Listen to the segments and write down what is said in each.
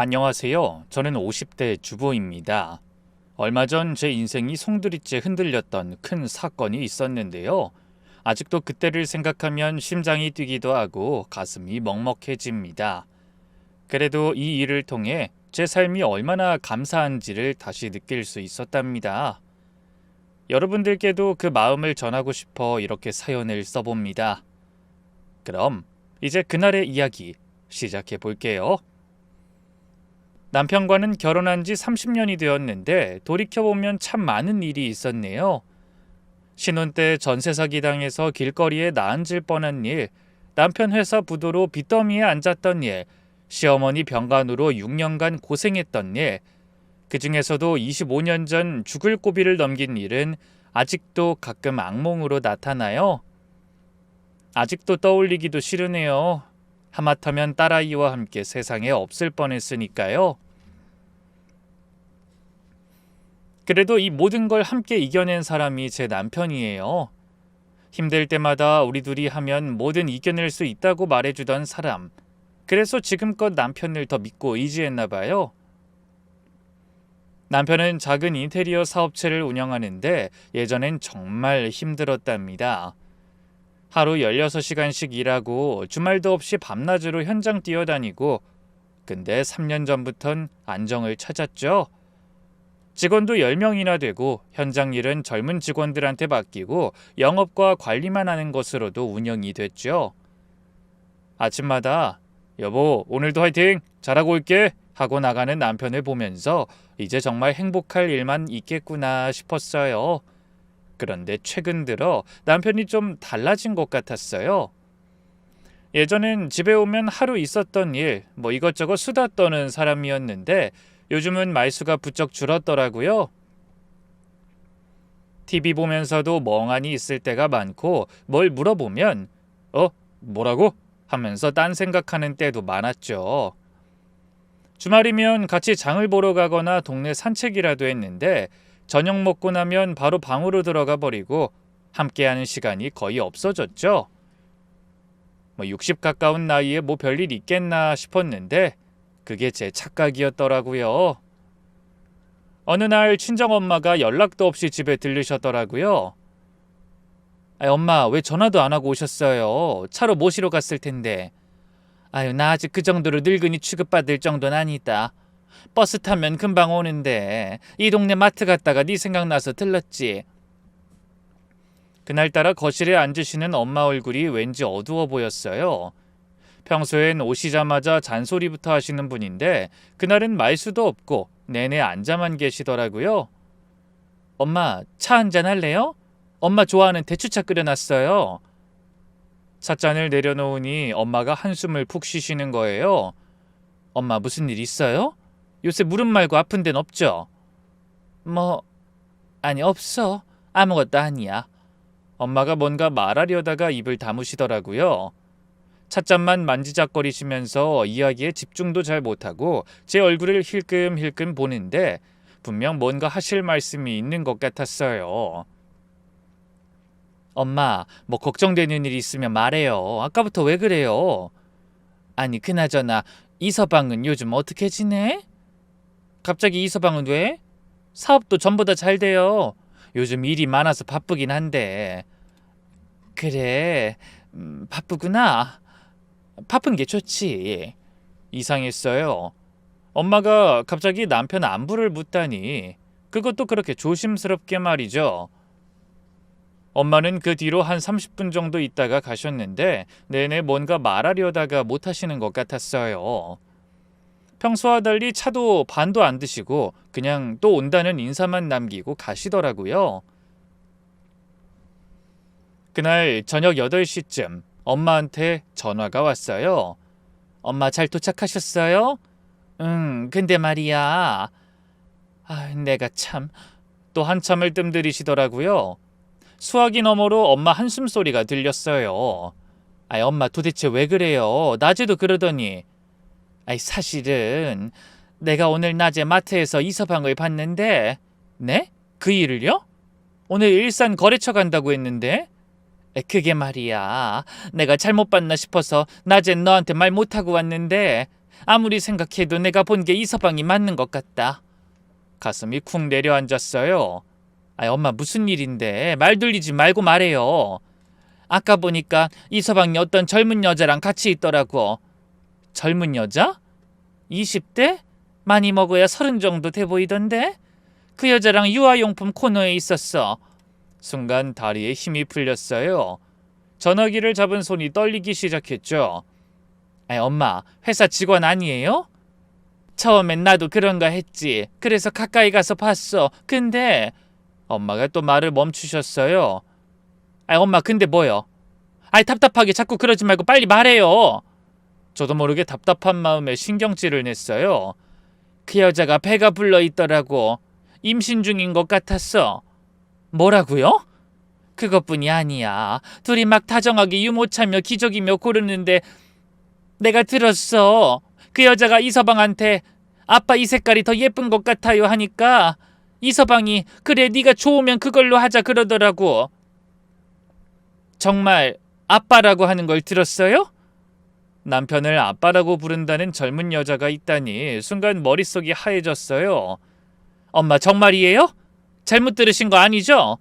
안녕하세요. 저는 50대 주부입니다. 얼마 전 제 인생이 송두리째 흔들렸던 큰 사건이 있었는데요. 아직도 그때를 생각하면 심장이 뛰기도 하고 가슴이 먹먹해집니다. 그래도 이 일을 통해 제 삶이 얼마나 감사한지를 다시 느낄 수 있었답니다. 여러분들께도 그 마음을 전하고 싶어 이렇게 사연을 써봅니다. 그럼 이제 그날의 이야기 시작해 볼게요. 남편과는 결혼한 지 30년이 되었는데 돌이켜보면 참 많은 일이 있었네요. 신혼 때 전세 사기 당해서 길거리에 나앉을 뻔한 일, 남편 회사 부도로 빚더미에 앉았던 일, 시어머니 병간호로 6년간 고생했던 일, 그 중에서도 25년 전 죽을 고비를 넘긴 일은 아직도 가끔 악몽으로 나타나요. 아직도 떠올리기도 싫으네요. 하마터면 딸아이와 함께 세상에 없을 뻔했으니까요. 그래도 이 모든 걸 함께 이겨낸 사람이 제 남편이에요. 힘들 때마다 우리 둘이 하면 뭐든 이겨낼 수 있다고 말해주던 사람. 그래서 지금껏 남편을 더 믿고 의지했나 봐요. 남편은 작은 인테리어 사업체를 운영하는데 예전엔 정말 힘들었답니다. 하루 16시간씩 일하고 주말도 없이 밤낮으로 현장 뛰어다니고, 근데 3년 전부턴 안정을 찾았죠. 직원도 10명이나 되고 현장 일은 젊은 직원들한테 맡기고 영업과 관리만 하는 것으로도 운영이 됐죠. 아침마다 여보 오늘도 화이팅! 잘하고 올게! 하고 나가는 남편을 보면서 이제 정말 행복할 일만 있겠구나 싶었어요. 그런데 최근 들어 남편이 좀 달라진 것 같았어요. 예전엔 집에 오면 하루 있었던 일, 이것저것 수다 떠는 사람이었는데 요즘은 말수가 부쩍 줄었더라고요. TV 보면서도 멍하니 있을 때가 많고 뭘 물어보면 뭐라고? 하면서 딴 생각하는 때도 많았죠. 주말이면 같이 장을 보러 가거나 동네 산책이라도 했는데 저녁 먹고 나면 바로 방으로 들어가 버리고 함께하는 시간이 거의 없어졌죠. 60 가까운 나이에 별일 있겠나 싶었는데 그게 제 착각이었더라고요. 어느 날 친정엄마가 연락도 없이 집에 들르셨더라고요. 엄마 왜 전화도 안 하고 오셨어요? 차로 모시러 갔을 텐데. 나 아직 그 정도로 늙은이 취급받을 정도는 아니다. 버스 타면 금방 오는데 이 동네 마트 갔다가 네 생각나서 들렀지. 그날따라 거실에 앉으시는 엄마 얼굴이 왠지 어두워 보였어요. 평소엔 오시자마자 잔소리부터 하시는 분인데 그날은 말수도 없고 내내 앉아만 계시더라고요. 엄마 차 한잔 할래요? 엄마 좋아하는 대추차 끓여놨어요. 찻잔을 내려놓으니 엄마가 한숨을 푹 쉬시는 거예요. 엄마 무슨 일 있어요? 요새 무릎 말고 아픈 데는 없죠? 아니 없어. 아무것도 아니야. 엄마가 뭔가 말하려다가 입을 다무시더라고요. 찻잔만 만지작거리시면서 이야기에 집중도 잘 못하고 제 얼굴을 힐끔힐끔 보는데 분명 뭔가 하실 말씀이 있는 것 같았어요. 엄마, 걱정되는 일 있으면 말해요. 아까부터 왜 그래요? 아니, 그나저나 이서방은 요즘 어떻게 지내? 갑자기 이서방은 왜? 사업도 전보다 잘 돼요. 요즘 일이 많아서 바쁘긴 한데. 그래, 바쁘구나. 바쁜 게 좋지. 이상했어요. 엄마가 갑자기 남편 안부를 묻다니 그것도 그렇게 조심스럽게 말이죠. 엄마는 그 뒤로 한 30분 정도 있다가 가셨는데 내내 뭔가 말하려다가 못하시는 것 같았어요. 평소와 달리 차도 반도 안 드시고 그냥 또 온다는 인사만 남기고 가시더라고요. 그날 저녁 8시쯤 엄마한테 전화가 왔어요. 엄마 잘 도착하셨어요? 응, 근데 말이야. 내가 참. 또 한참을 뜸들이시더라고요. 수화기 너머로 엄마 한숨 소리가 들렸어요. 엄마 도대체 왜 그래요? 낮에도 그러더니. 사실은 내가 오늘 낮에 마트에서 이서방을 봤는데. 네? 그 일을요? 오늘 일산 거래처 간다고 했는데. 그게 말이야. 내가 잘못 봤나 싶어서 낮엔 너한테 말 못하고 왔는데 아무리 생각해도 내가 본 게 이서방이 맞는 것 같다. 가슴이 쿵 내려앉았어요. 엄마 무슨 일인데? 말 돌리지 말고 말해요. 아까 보니까 이서방이 어떤 젊은 여자랑 같이 있더라고. 젊은 여자? 20대? 많이 먹어야 30 정도 돼 보이던데? 그 여자랑 유아용품 코너에 있었어. 순간 다리에 힘이 풀렸어요. 전화기를 잡은 손이 떨리기 시작했죠. 엄마, 회사 직원 아니에요? 처음엔 나도 그런가 했지. 그래서 가까이 가서 봤어. 근데 엄마가 또 말을 멈추셨어요. 엄마 근데 뭐요? 답답하게 자꾸 그러지 말고 빨리 말해요. 저도 모르게 답답한 마음에 신경질을 냈어요. 그 여자가 배가 불러 있더라고. 임신 중인 것 같았어. 뭐라고요? 그것뿐이 아니야. 둘이 막 다정하게 유모차며 기저귀며 고르는데 내가 들었어. 그 여자가 이서방한테 아빠 이 색깔이 더 예쁜 것 같아요 하니까 이서방이 그래 네가 좋으면 그걸로 하자 그러더라고. 정말 아빠라고 하는 걸 들었어요? 남편을 아빠라고 부른다는 젊은 여자가 있다니 순간 머릿속이 하얘졌어요. 엄마 정말이에요? 잘못 들으신 거 아니죠?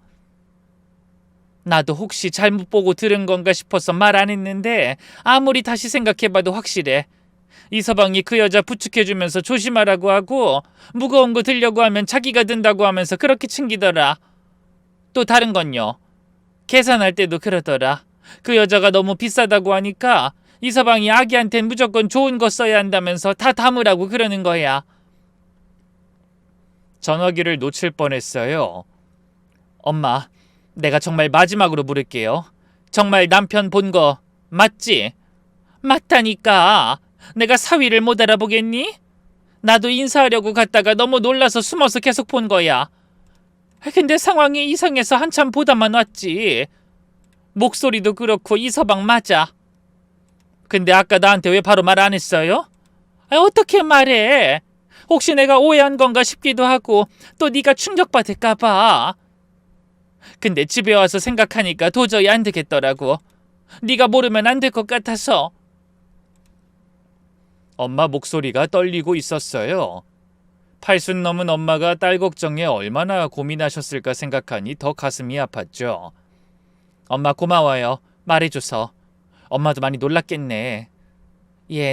나도 혹시 잘못 보고 들은 건가 싶어서 말 안 했는데 아무리 다시 생각해봐도 확실해. 이서방이 그 여자 부축해주면서 조심하라고 하고 무거운 거 들려고 하면 자기가 든다고 하면서 그렇게 챙기더라. 또 다른 건요. 계산할 때도 그러더라. 그 여자가 너무 비싸다고 하니까 이서방이 아기한텐 무조건 좋은 거 써야 한다면서 다 담으라고 그러는 거야. 전화기를 놓칠 뻔했어요. 엄마, 내가 정말 마지막으로 물을게요. 정말 남편 본 거 맞지? 맞다니까. 내가 사위를 못 알아보겠니? 나도 인사하려고 갔다가 너무 놀라서 숨어서 계속 본 거야. 근데 상황이 이상해서 한참 보다만 왔지. 목소리도 그렇고 이서방 맞아. 근데 아까 나한테 왜 바로 말 안 했어요? 어떻게 말해? 혹시 내가 오해한 건가 싶기도 하고 또 네가 충격받을까 봐. 근데 집에 와서 생각하니까 도저히 안 되겠더라고. 네가 모르면 안 될 것 같아서. 엄마 목소리가 떨리고 있었어요. 80 넘은 엄마가 딸 걱정에 얼마나 고민하셨을까 생각하니 더 가슴이 아팠죠. 엄마 고마워요. 말해줘서. 엄마도 많이 놀랐겠네.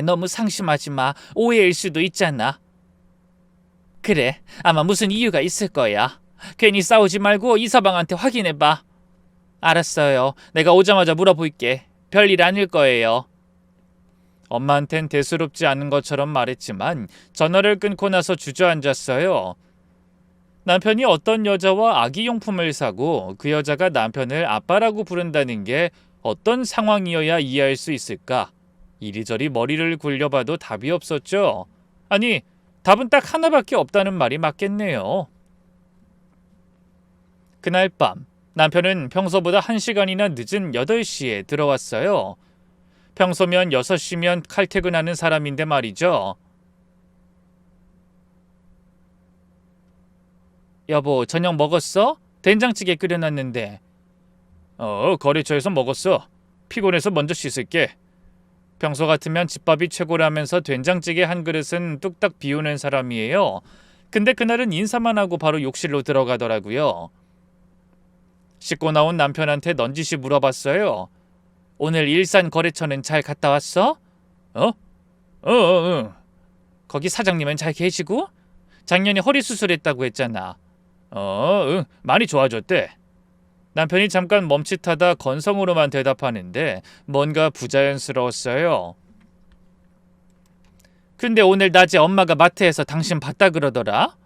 너무 상심하지 마. 오해일 수도 있잖아. 그래, 아마 무슨 이유가 있을 거야. 괜히 싸우지 말고 이서방한테 확인해봐. 알았어요. 내가 오자마자 물어볼게. 별일 아닐 거예요. 엄마한텐 대수롭지 않은 것처럼 말했지만 전화를 끊고 나서 주저앉았어요. 남편이 어떤 여자와 아기용품을 사고 그 여자가 남편을 아빠라고 부른다는 게 어떤 상황이어야 이해할 수 있을까? 이리저리 머리를 굴려봐도 답이 없었죠. 아니, 답은 딱 하나밖에 없다는 말이 맞겠네요. 그날 밤 남편은 평소보다 1시간이나 늦은 8시에 들어왔어요. 평소면 6시면 칼퇴근하는 사람인데 말이죠. 여보, 저녁 먹었어? 된장찌개 끓여놨는데. 거래처에서 먹었어. 피곤해서 먼저 씻을게. 평소 같으면 집밥이 최고라면서 된장찌개 한 그릇은 뚝딱 비우는 사람이에요. 근데 그날은 인사만 하고 바로 욕실로 들어가더라고요. 씻고 나온 남편한테 넌지시 물어봤어요. 오늘 일산 거래처는 잘 갔다 왔어? 응. 거기 사장님은 잘 계시고? 작년에 허리 수술했다고 했잖아. 응. 많이 좋아졌대. 남편이 잠깐 멈칫하다 건성으로만 대답하는데 뭔가 부자연스러웠어요. 근데 오늘 낮에 엄마가 마트에서 당신 봤다 그러더라?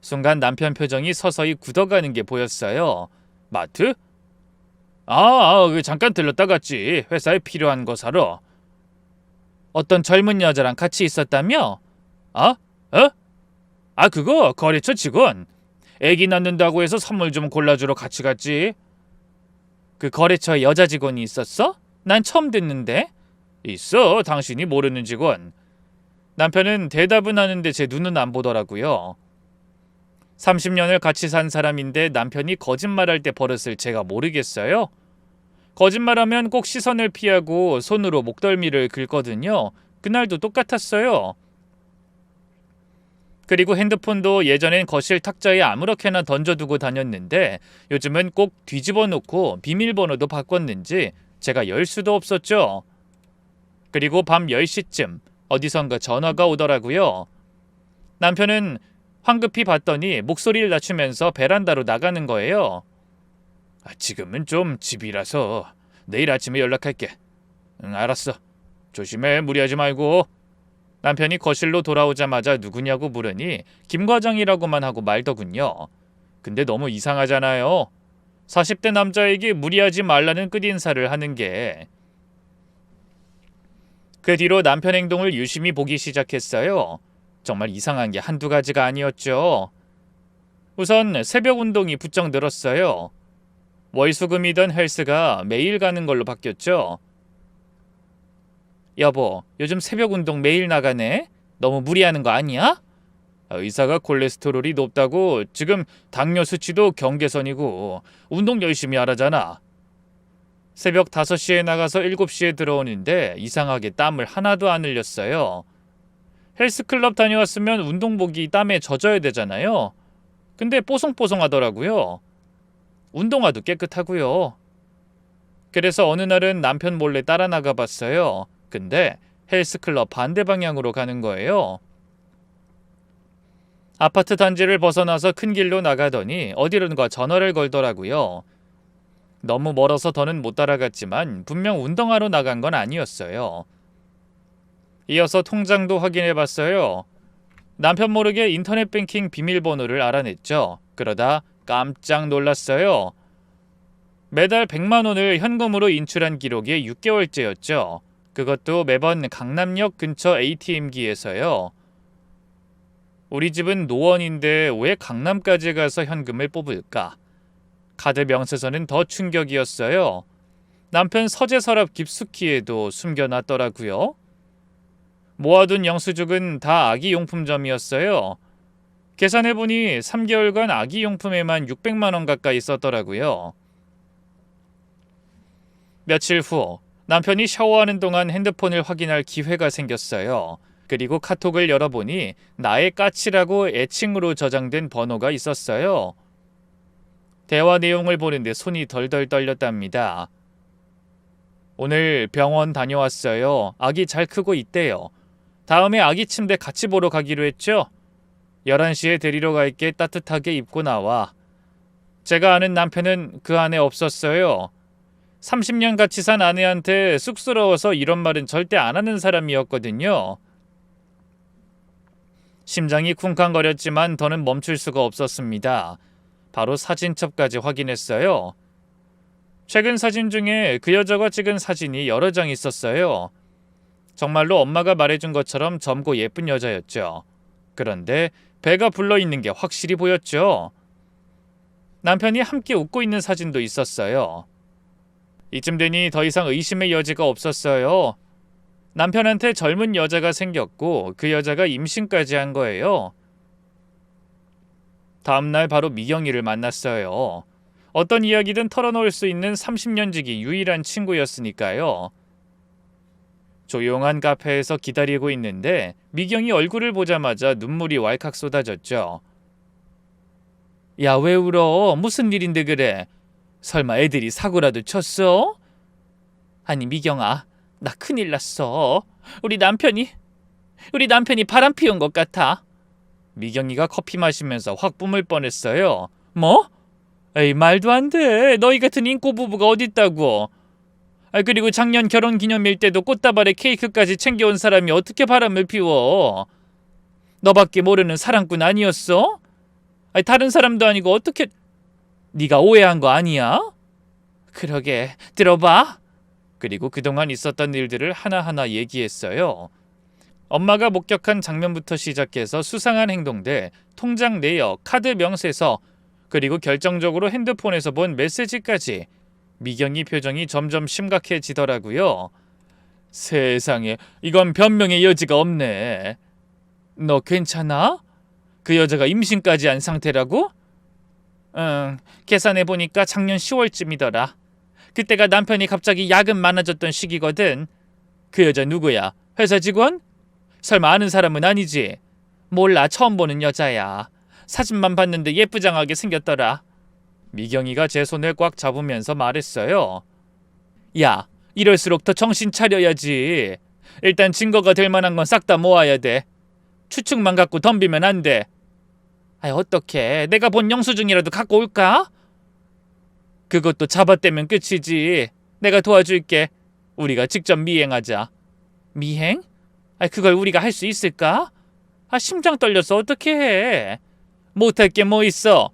순간 남편 표정이 서서히 굳어가는 게 보였어요. 마트? 잠깐 들렀다 갔지. 회사에 필요한 거 사러. 어떤 젊은 여자랑 같이 있었다며? 그거 거래처 직원. 애기 낳는다고 해서 선물 좀 골라주러 같이 갔지. 그 거래처에 여자 직원이 있었어? 난 처음 듣는데. 있어, 당신이 모르는 직원. 남편은 대답은 하는데 제 눈은 안 보더라고요. 30년을 같이 산 사람인데 남편이 거짓말할 때 버릇을 제가 모르겠어요? 거짓말하면 꼭 시선을 피하고 손으로 목덜미를 긁거든요. 그날도 똑같았어요. 그리고 핸드폰도 예전엔 거실 탁자에 아무렇게나 던져두고 다녔는데 요즘은 꼭 뒤집어 놓고 비밀번호도 바꿨는지 제가 열 수도 없었죠. 그리고 밤 10시쯤 어디선가 전화가 오더라고요. 남편은 황급히 받더니 목소리를 낮추면서 베란다로 나가는 거예요. 지금은 좀 집이라서 내일 아침에 연락할게. 응, 알았어. 조심해, 무리하지 말고. 남편이 거실로 돌아오자마자 누구냐고 물으니 김 과장이라고만 하고 말더군요. 근데 너무 이상하잖아요. 40대 남자에게 무리하지 말라는 끝인사를 하는 게. 그 뒤로 남편 행동을 유심히 보기 시작했어요. 정말 이상한 게 한두 가지가 아니었죠. 우선 새벽 운동이 부쩍 늘었어요. 월수금이던 헬스가 매일 가는 걸로 바뀌었죠. 여보, 요즘 새벽 운동 매일 나가네? 너무 무리하는 거 아니야? 의사가 콜레스테롤이 높다고 지금 당뇨 수치도 경계선이고 운동 열심히 하라잖아. 새벽 5시에 나가서 7시에 들어오는데 이상하게 땀을 하나도 안 흘렸어요. 헬스클럽 다녀왔으면 운동복이 땀에 젖어야 되잖아요. 근데 뽀송뽀송하더라고요. 운동화도 깨끗하고요. 그래서 어느 날은 남편 몰래 따라 나가봤어요. 근데 헬스클럽 반대 방향으로 가는 거예요. 아파트 단지를 벗어나서 큰 길로 나가더니 어디론가 전화를 걸더라고요. 너무 멀어서 더는 못 따라갔지만 분명 운동하러 나간 건 아니었어요. 이어서 통장도 확인해봤어요. 남편 모르게 인터넷 뱅킹 비밀번호를 알아냈죠. 그러다 깜짝 놀랐어요. 매달 100만 원을 현금으로 인출한 기록이 6개월째였죠. 그것도 매번 강남역 근처 ATM기에서요. 우리 집은 노원인데 왜 강남까지 가서 현금을 뽑을까? 카드 명세서는 더 충격이었어요. 남편 서재 서랍 깊숙이에도 숨겨놨더라고요. 모아둔 영수증은 다 아기용품점이었어요. 계산해보니 3개월간 아기용품에만 600만 원 가까이 썼더라고요. 며칠 후 남편이 샤워하는 동안 핸드폰을 확인할 기회가 생겼어요. 그리고 카톡을 열어보니 나의 까치라고 애칭으로 저장된 번호가 있었어요. 대화 내용을 보는데 손이 덜덜 떨렸답니다. 오늘 병원 다녀왔어요. 아기 잘 크고 있대요. 다음에 아기 침대 같이 보러 가기로 했죠? 11시에 데리러 갈게 따뜻하게 입고 나와. 제가 아는 남편은 그 안에 없었어요. 30년 같이 산 아내한테 쑥스러워서 이런 말은 절대 안 하는 사람이었거든요. 심장이 쿵쾅거렸지만 더는 멈출 수가 없었습니다. 바로 사진첩까지 확인했어요. 최근 사진 중에 그 여자가 찍은 사진이 여러 장 있었어요. 정말로 엄마가 말해준 것처럼 젊고 예쁜 여자였죠. 그런데 배가 불러있는 게 확실히 보였죠. 남편이 함께 웃고 있는 사진도 있었어요. 이쯤 되니 더 이상 의심의 여지가 없었어요. 남편한테 젊은 여자가 생겼고 그 여자가 임신까지 한 거예요. 다음날 바로 미경이를 만났어요. 어떤 이야기든 털어놓을 수 있는 30년 지기 유일한 친구였으니까요. 조용한 카페에서 기다리고 있는데 미경이 얼굴을 보자마자 눈물이 왈칵 쏟아졌죠. 야, 왜 울어? 무슨 일인데 그래? 설마 애들이 사고라도 쳤어? 아니 미경아, 나 큰일 났어. 우리 남편이 바람 피운 것 같아. 미경이가 커피 마시면서 확 뿜을 뻔했어요. 뭐? 에이, 말도 안 돼. 너희 같은 인꼬 부부가 어딨다고. 그리고 작년 결혼기념일 때도 꽃다발에 케이크까지 챙겨온 사람이 어떻게 바람을 피워? 너밖에 모르는 사랑꾼 아니었어? 다른 사람도 아니고 어떻게... 네가 오해한 거 아니야? 그러게, 들어봐. 그리고 그동안 있었던 일들을 하나하나 얘기했어요. 엄마가 목격한 장면부터 시작해서 수상한 행동들, 통장 내역, 카드 명세서, 그리고 결정적으로 핸드폰에서 본 메시지까지. 미경이 표정이 점점 심각해지더라고요. 세상에, 이건 변명의 여지가 없네. 너 괜찮아? 그 여자가 임신까지 한 상태라고? 응, 계산해보니까 작년 10월쯤이더라. 그때가 남편이 갑자기 야근 많아졌던 시기거든. 그 여자 누구야? 회사 직원? 설마 아는 사람은 아니지? 몰라, 처음 보는 여자야. 사진만 봤는데 예쁘장하게 생겼더라. 미경이가 제 손을 꽉 잡으면서 말했어요. 야, 이럴수록 더 정신 차려야지. 일단 증거가 될 만한 건 싹 다 모아야 돼. 추측만 갖고 덤비면 안 돼. 어떡해. 내가 본 영수증이라도 갖고 올까? 그것도 잡아떼면 끝이지. 내가 도와줄게. 우리가 직접 미행하자. 미행? 그걸 우리가 할 수 있을까? 심장 떨려서 어떻게 해. 못할 게 뭐 있어.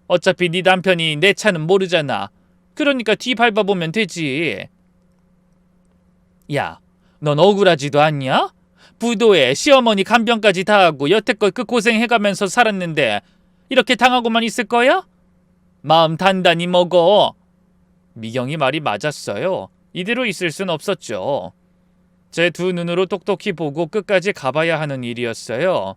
어차피 네 남편이 내 차는 모르잖아. 그러니까 뒤 밟아보면 되지. 야, 넌 억울하지도 않냐? 부도에 시어머니 간병까지 다 하고 여태껏 그 고생해가면서 살았는데 이렇게 당하고만 있을 거야? 마음 단단히 먹어. 미경이 말이 맞았어요. 이대로 있을 순 없었죠. 제 두 눈으로 똑똑히 보고 끝까지 가봐야 하는 일이었어요.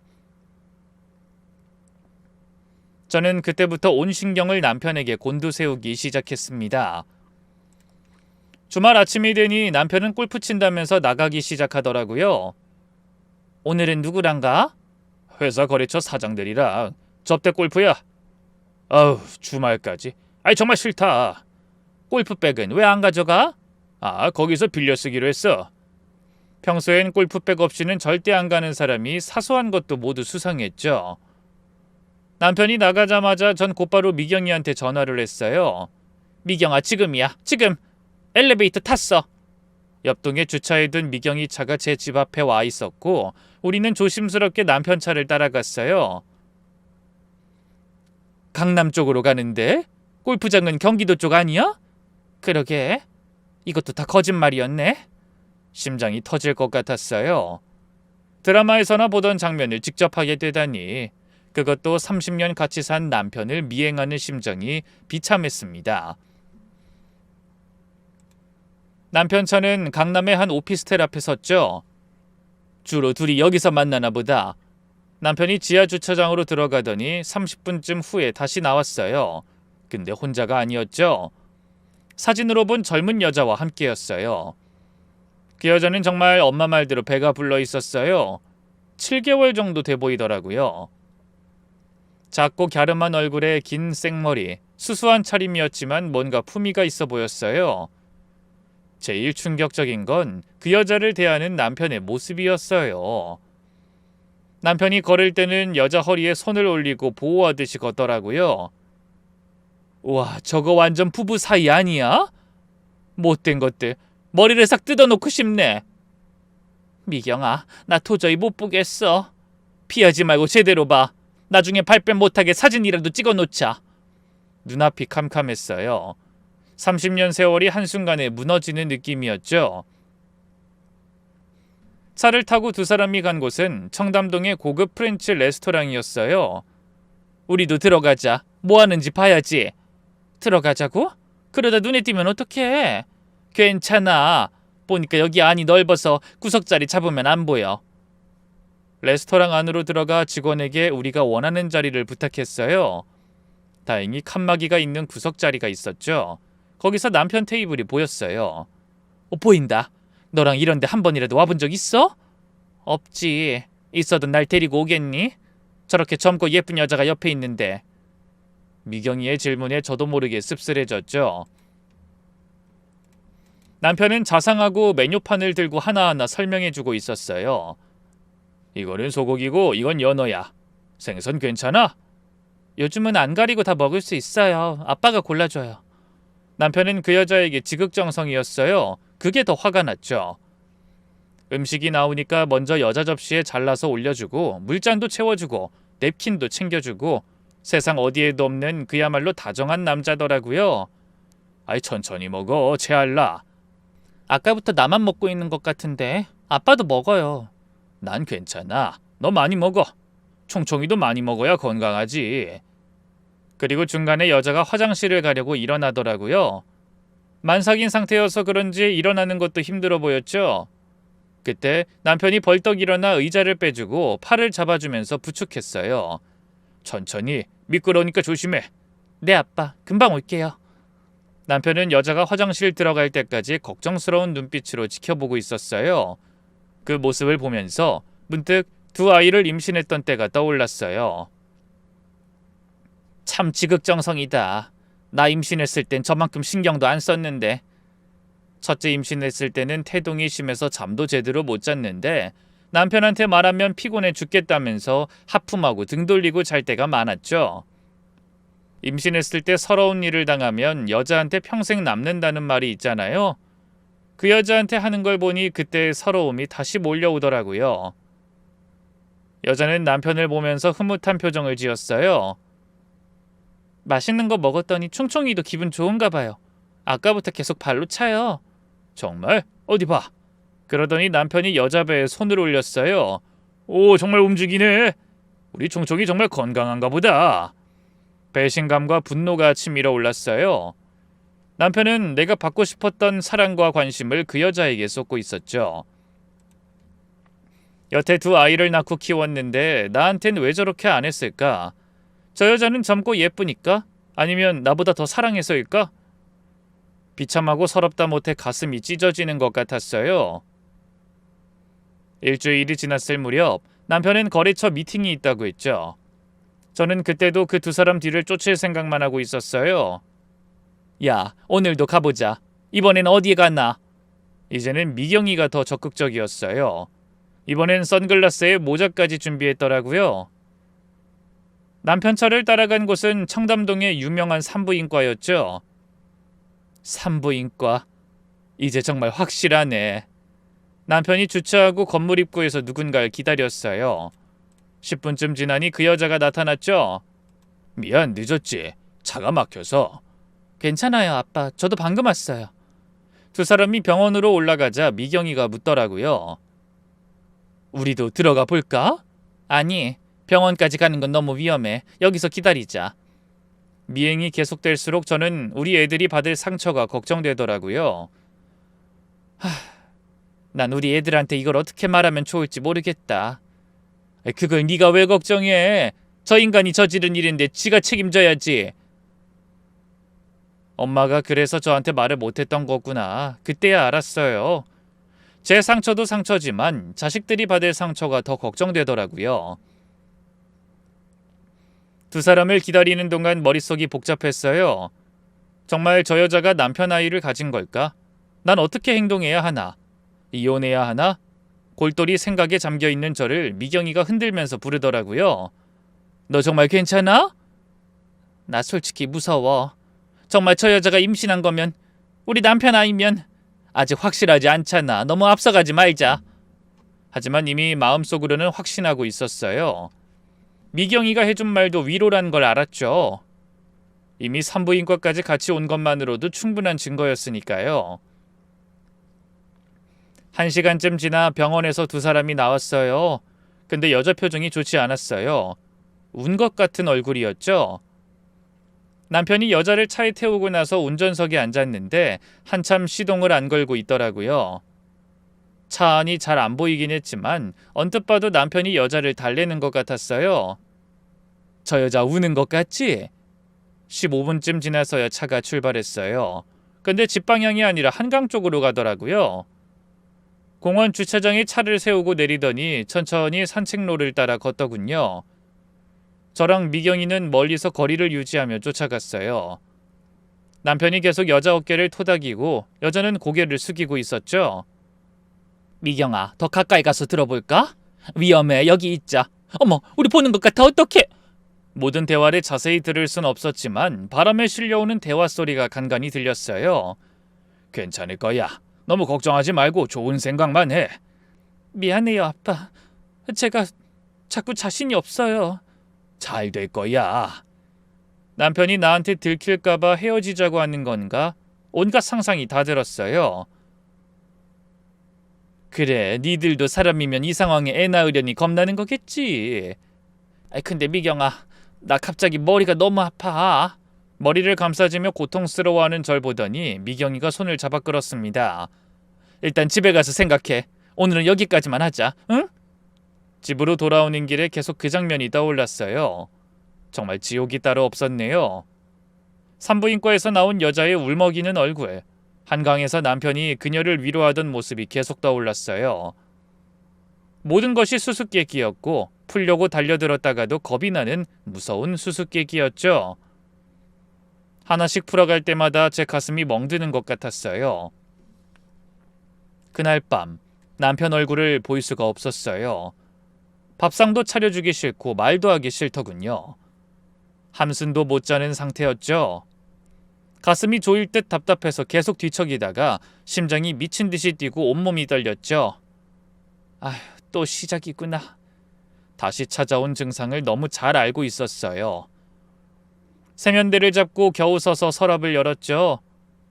저는 그때부터 온 신경을 남편에게 곤두세우기 시작했습니다. 주말 아침이 되니 남편은 골프 친다면서 나가기 시작하더라고요. 오늘은 누구랑가? 회사 거래처 사장들이랑. 접대 골프야. 아우, 주말까지. 정말 싫다. 골프백은 왜 안 가져가? 거기서 빌려 쓰기로 했어. 평소엔 골프백 없이는 절대 안 가는 사람이 사소한 것도 모두 수상했죠. 남편이 나가자마자 전 곧바로 미경이한테 전화를 했어요. 미경아, 지금이야. 지금. 엘리베이터 탔어. 옆동에 주차해둔 미경이 차가 제 집 앞에 와 있었고 우리는 조심스럽게 남편 차를 따라갔어요. 강남 쪽으로 가는데? 골프장은 경기도 쪽 아니야? 그러게. 이것도 다 거짓말이었네. 심장이 터질 것 같았어요. 드라마에서나 보던 장면을 직접 하게 되다니. 그것도 30년 같이 산 남편을 미행하는 심정이 비참했습니다. 남편 차는 강남의 한 오피스텔 앞에 섰죠. 주로 둘이 여기서 만나나 보다. 남편이 지하 주차장으로 들어가더니 30분쯤 후에 다시 나왔어요. 근데 혼자가 아니었죠. 사진으로 본 젊은 여자와 함께였어요. 그 여자는 정말 엄마 말대로 배가 불러 있었어요. 7개월 정도 돼 보이더라고요. 작고 갸름한 얼굴에 긴 생머리, 수수한 차림이었지만 뭔가 품위가 있어 보였어요. 제일 충격적인 건 그 여자를 대하는 남편의 모습이었어요. 남편이 걸을 때는 여자 허리에 손을 올리고 보호하듯이 걷더라고요. 우와, 저거 완전 부부 사이 아니야? 못된 것들, 머리를 싹 뜯어놓고 싶네. 미경아, 나 도저히 못 보겠어. 피하지 말고 제대로 봐. 나중에 발뺌 못하게 사진이라도 찍어놓자. 눈앞이 캄캄했어요. 30년 세월이 한순간에 무너지는 느낌이었죠. 차를 타고 두 사람이 간 곳은 청담동의 고급 프렌치 레스토랑이었어요. 우리도 들어가자. 뭐 하는지 봐야지. 들어가자고? 그러다 눈에 띄면 어떡해? 괜찮아. 보니까 여기 안이 넓어서 구석자리 잡으면 안 보여. 레스토랑 안으로 들어가 직원에게 우리가 원하는 자리를 부탁했어요. 다행히 칸막이가 있는 구석자리가 있었죠. 거기서 남편 테이블이 보였어요. 보인다. 너랑 이런데 한 번이라도 와본 적 있어? 없지. 있어도 날 데리고 오겠니? 저렇게 젊고 예쁜 여자가 옆에 있는데. 미경이의 질문에 저도 모르게 씁쓸해졌죠. 남편은 자상하고 메뉴판을 들고 하나하나 설명해주고 있었어요. 이거는 소고기고 이건 연어야. 생선 괜찮아? 요즘은 안 가리고 다 먹을 수 있어요. 아빠가 골라줘요. 남편은 그 여자에게 지극정성이었어요. 그게 더 화가 났죠. 음식이 나오니까 먼저 여자 접시에 잘라서 올려주고 물잔도 채워주고 냅킨도 챙겨주고 세상 어디에도 없는 그야말로 다정한 남자더라고요. 천천히 먹어, 체할라. 아까부터 나만 먹고 있는 것 같은데 아빠도 먹어요. 난 괜찮아. 너 많이 먹어. 총총이도 많이 먹어야 건강하지. 그리고 중간에 여자가 화장실을 가려고 일어나더라고요. 만삭인 상태여서 그런지 일어나는 것도 힘들어 보였죠. 그때 남편이 벌떡 일어나 의자를 빼주고 팔을 잡아주면서 남편은 여자가 화장실 들어갈 때까지 걱정스러운 눈빛으로 지켜보고 있었어요. 그 모습을 보면서 문득 두 아이를 임신했던 때가 떠올랐어요. 참 지극정성이다. 나 임신했을 땐 저만큼 신경도 안 썼는데. 첫째 임신했을 때는 태동이 심해서 잠도 제대로 못 잤는데 남편한테 말하면 피곤해 죽겠다면서 하품하고 등 돌리고 잘 때가 많았죠. 임신했을 때 서러운 일을 당하면 여자한테 평생 남는다는 말이 있잖아요. 그 여자한테 하는 걸 보니 그때의 서러움이 다시 몰려오더라고요. 여자는 남편을 보면서 흐뭇한 표정을 지었어요. 맛있는 거 먹었더니 충충이도 기분 좋은가 봐요. 아까부터 계속 발로 차요. 정말? 어디 봐. 그러더니 남편이 여자 배에 손을 올렸어요. 오, 정말 움직이네. 우리 충충이 정말 건강한가 보다. 배신감과 분노가 치밀어 올랐어요. 남편은 내가 받고 싶었던 사랑과 관심을 그 여자에게 쏟고 있었죠. 여태 두 아이를 낳고 키웠는데 나한텐 왜 저렇게 안 했을까? 저 여자는 젊고 예쁘니까? 아니면 나보다 더 사랑해서일까? 비참하고 서럽다 못해 가슴이 찢어지는 것 같았어요. 일주일이 지났을 무렵 남편은 거래처 미팅이 있다고 했죠. 저는 그때도 그 두 사람 뒤를 쫓을 생각만 하고 있었어요. 야, 오늘도 가보자. 이번엔 어디에 갔나? 이제는 미경이가 더 적극적이었어요. 이번엔 선글라스에 모자까지 준비했더라고요. 남편 차를 따라간 곳은 청담동의 유명한 산부인과였죠. 산부인과. 이제 정말 확실하네. 남편이 주차하고 건물 입구에서 누군가를 기다렸어요. 10분쯤 지나니 그 여자가 나타났죠. 미안, 늦었지. 차가 막혀서. 괜찮아요, 아빠. 저도 방금 왔어요. 두 사람이 병원으로 올라가자 미경이가 묻더라고요. 우리도 들어가 볼까? 아니, 병원까지 가는 건 너무 위험해. 여기서 기다리자. 미행이 계속될수록 저는 우리 애들이 받을 상처가 걱정되더라고요. 난 우리 애들한테 이걸 어떻게 말하면 좋을지 모르겠다. 그걸 네가 왜 걱정해? 저 인간이 저지른 일인데 지가 책임져야지. 엄마가 그래서 저한테 말을 못했던 거구나. 그때야 알았어요. 제 상처도 상처지만 자식들이 받을 상처가 더 걱정되더라고요. 두 사람을 기다리는 동안 머릿속이 복잡했어요. 정말 저 여자가 남편 아이를 가진 걸까? 난 어떻게 행동해야 하나? 이혼해야 하나? 골똘히 생각에 잠겨있는 저를 미경이가 흔들면서 부르더라고요. 너 정말 괜찮아? 나 솔직히 무서워. 정말 저 여자가 임신한 거면, 우리 남편 아이면 아직 확실하지 않잖아. 너무 앞서가지 말자. 하지만 이미 마음속으로는 확신하고 있었어요. 미경이가 해준 말도 위로란 걸 알았죠. 이미 산부인과까지 같이 온 것만으로도 충분한 증거였으니까요. 1시간쯤 지나 병원에서 두 사람이 나왔어요. 근데 여자 표정이 좋지 않았어요. 운 것 같은 얼굴이었죠. 남편이 여자를 차에 태우고 나서 운전석에 앉았는데 한참 시동을 안 걸고 있더라고요. 차 안이 잘 안 보이긴 했지만 언뜻 봐도 남편이 여자를 달래는 것 같았어요. 저 여자 우는 것 같지? 15분쯤 지나서야 차가 출발했어요. 근데 집 방향이 아니라 한강 쪽으로 가더라고요. 공원 주차장에 차를 세우고 내리더니 천천히 산책로를 따라 걷더군요. 저랑 미경이는 멀리서 거리를 유지하며 쫓아갔어요. 남편이 계속 여자 어깨를 토닥이고 여자는 고개를 숙이고 있었죠. 미경아, 더 가까이 가서 들어볼까? 위험해, 여기 있자. 어머, 우리 보는 것 같아, 어떡해? 모든 대화를 자세히 들을 순 없었지만 바람에 실려오는 대화 소리가 간간히 들렸어요. 괜찮을 거야. 너무 걱정하지 말고 좋은 생각만 해. 미안해요, 아빠. 제가 자꾸 자신이 없어요. 잘 될 거야. 남편이 나한테 들킬까봐 헤어지자고 하는 건가? 온갖 상상이 다 들었어요. 그래, 니들도 사람이면 이 상황에 애 낳으려니 겁나는 거겠지. 근데 미경아, 나 갑자기 머리가 너무 아파. 머리를 감싸주며 고통스러워하는 절 보더니 미경이가 손을 잡아 끌었습니다. 일단 집에 가서 생각해. 오늘은 여기까지만 하자, 응? 집으로 돌아오는 길에 계속 그 장면이 떠올랐어요. 정말 지옥이 따로 없었네요. 산부인과에서 나온 여자의 울먹이는 얼굴, 한강에서 남편이 그녀를 위로하던 모습이 계속 떠올랐어요. 모든 것이 수수께끼였고 풀려고 달려들었다가도 겁이 나는 무서운 수수께끼였죠. 하나씩 풀어갈 때마다 제 가슴이 멍드는 것 같았어요. 그날 밤 남편 얼굴을 볼 수가 없었어요. 밥상도 차려주기 싫고 말도 하기 싫더군요. 한숨도 못 자는 상태였죠. 가슴이 조일 듯 답답해서 계속 뒤척이다가 심장이 미친 듯이 뛰고 온몸이 떨렸죠. 아휴, 또 시작이구나. 다시 찾아온 증상을 너무 잘 알고 있었어요. 세면대를 잡고 겨우 서서 서랍을 열었죠.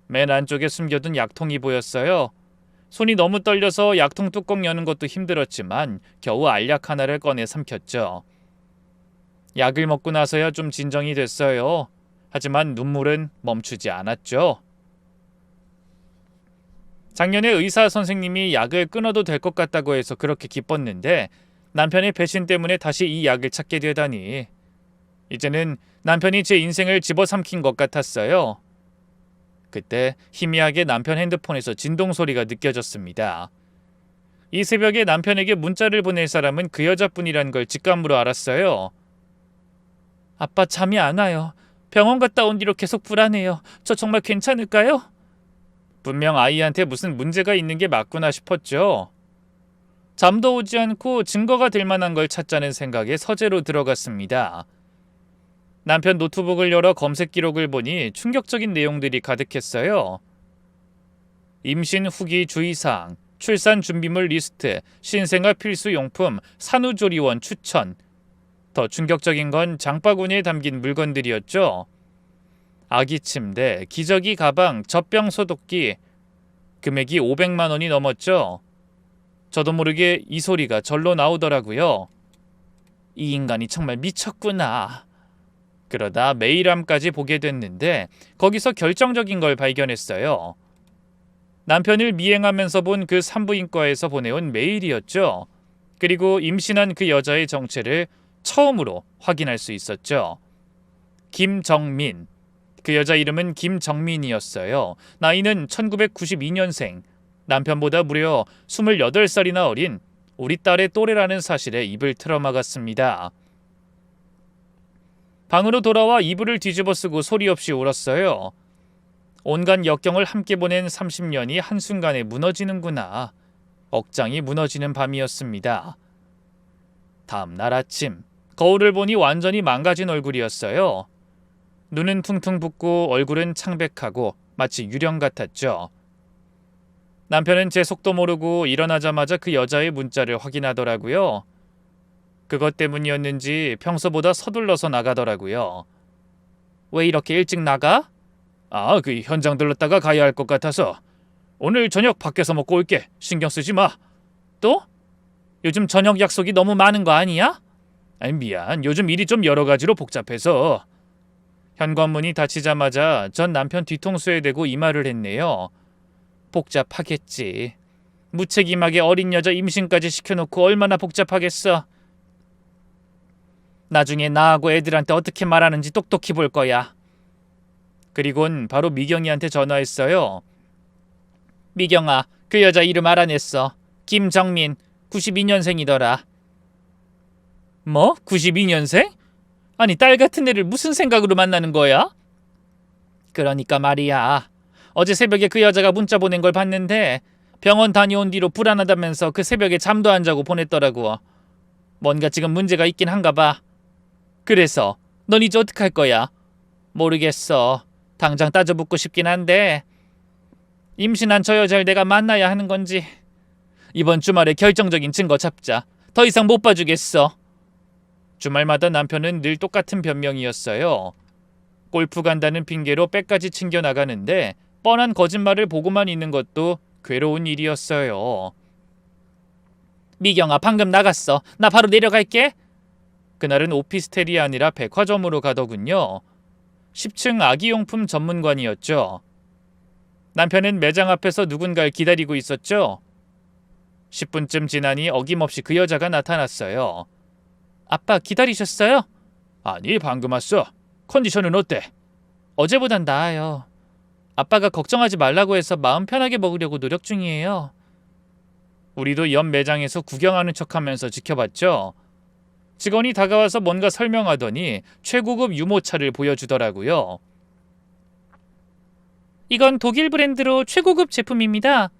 맨 안쪽에 숨겨둔 약통이 보였어요. 손이 너무 떨려서 약통 뚜껑 여는 것도 힘들었지만 겨우 알약 하나를 꺼내 삼켰죠. 약을 먹고 나서야 좀 진정이 됐어요. 하지만 눈물은 멈추지 않았죠. 작년에 의사 선생님이 약을 끊어도 될 것 같다고 해서 그렇게 기뻤는데 남편의 배신 때문에 다시 이 약을 찾게 되다니. 이제는 남편이 제 인생을 집어삼킨 것 같았어요. 그때 희미하게 남편 핸드폰에서 진동 소리가 느껴졌습니다. 이 새벽에 남편에게 문자를 보낼 사람은 그 여자뿐이라는 걸 직감으로 알았어요. 아빠 잠이 안 와요. 병원 갔다 온 뒤로 계속 불안해요. 저 정말 괜찮을까요? 분명 아이한테 무슨 문제가 있는 게 맞구나 싶었죠. 잠도 오지 않고 증거가 될 만한 걸 찾자는 생각에 서재로 들어갔습니다. 남편 노트북을 열어 검색 기록을 보니 충격적인 내용들이 가득했어요. 임신 후기 주의사항, 출산 준비물 리스트, 신생아 필수 용품, 산후조리원 추천. 더 충격적인 건 장바구니에 담긴 물건들이었죠. 아기 침대, 기저귀 가방, 젖병 소독기. 금액이 500만 원이 넘었죠. 저도 모르게 이 소리가 절로 나오더라고요. 이 인간이 정말 미쳤구나. 그러다 메일함까지 보게 됐는데 거기서 결정적인 걸 발견했어요. 남편을 미행하면서 본 그 산부인과에서 보내온 메일이었죠. 그리고 임신한 그 여자의 정체를 처음으로 확인할 수 있었죠. 김정민. 그 여자 이름은 김정민이었어요. 나이는 1992년생. 남편보다 무려 28살이나 어린 우리 딸의 또래라는 사실에 입을 틀어막았습니다. 방으로 돌아와 이불을 뒤집어 쓰고 소리 없이 울었어요. 온갖 역경을 함께 보낸 30년이 한순간에 무너지는구나. 억장이 무너지는 밤이었습니다. 다음 날 아침, 거울을 보니 완전히 망가진 얼굴이었어요. 눈은 퉁퉁 붓고 얼굴은 창백하고 마치 유령 같았죠. 남편은 제 속도 모르고 일어나자마자 그 여자의 문자를 확인하더라고요. 그것 때문이었는지 평소보다 서둘러서 나가더라고요. 왜 이렇게 일찍 나가? 그 현장 들렀다가 가야 할 것 같아서. 오늘 저녁 밖에서 먹고 올게. 신경 쓰지 마. 또? 요즘 저녁 약속이 너무 많은 거 아니야? 미안. 요즘 일이 좀 여러 가지로 복잡해서. 현관문이 닫히자마자 전 남편 뒤통수에 대고 이 말을 했네요. 복잡하겠지. 무책임하게 어린 여자 임신까지 시켜놓고 얼마나 복잡하겠어. 나중에 나하고 애들한테 어떻게 말하는지 똑똑히 볼 거야. 그리곤 바로 미경이한테 전화했어요. 미경아, 그 여자 이름 알아냈어. 김정민, 92년생이더라. 뭐? 92년생? 아니, 딸 같은 애를 무슨 생각으로 만나는 거야? 그러니까 말이야. 어제 새벽에 그 여자가 문자 보낸 걸 봤는데 병원 다녀온 뒤로 불안하다면서 그 새벽에 잠도 안 자고 보냈더라고. 뭔가 지금 문제가 있긴 한가 봐. 그래서 넌 이제 어떡할 거야? 모르겠어. 당장 따져붙고 싶긴 한데 임신한 저 여자를 내가 만나야 하는 건지. 이번 주말에 결정적인 증거 잡자. 더 이상 못 봐주겠어. 주말마다 남편은 늘 똑같은 변명이었어요. 골프 간다는 핑계로 백까지 챙겨나가는데 뻔한 거짓말을 보고만 있는 것도 괴로운 일이었어요. 미경아, 방금 나갔어. 나 바로 내려갈게. 그날은 오피스텔이 아니라 백화점으로 가더군요. 10층 아기용품 전문관이었죠. 남편은 매장 앞에서 누군가를 기다리고 있었죠. 10분쯤 지나니 어김없이 그 여자가 나타났어요. 아빠 기다리셨어요? 아니, 방금 왔어. 컨디션은 어때? 어제보단 나아요. 아빠가 걱정하지 말라고 해서 마음 편하게 먹으려고 노력 중이에요. 우리도 옆 매장에서 구경하는 척하면서 지켜봤죠. 직원이 다가와서 뭔가 설명하더니 최고급 유모차를 보여주더라고요. 이건 독일 브랜드로 최고급 제품입니다.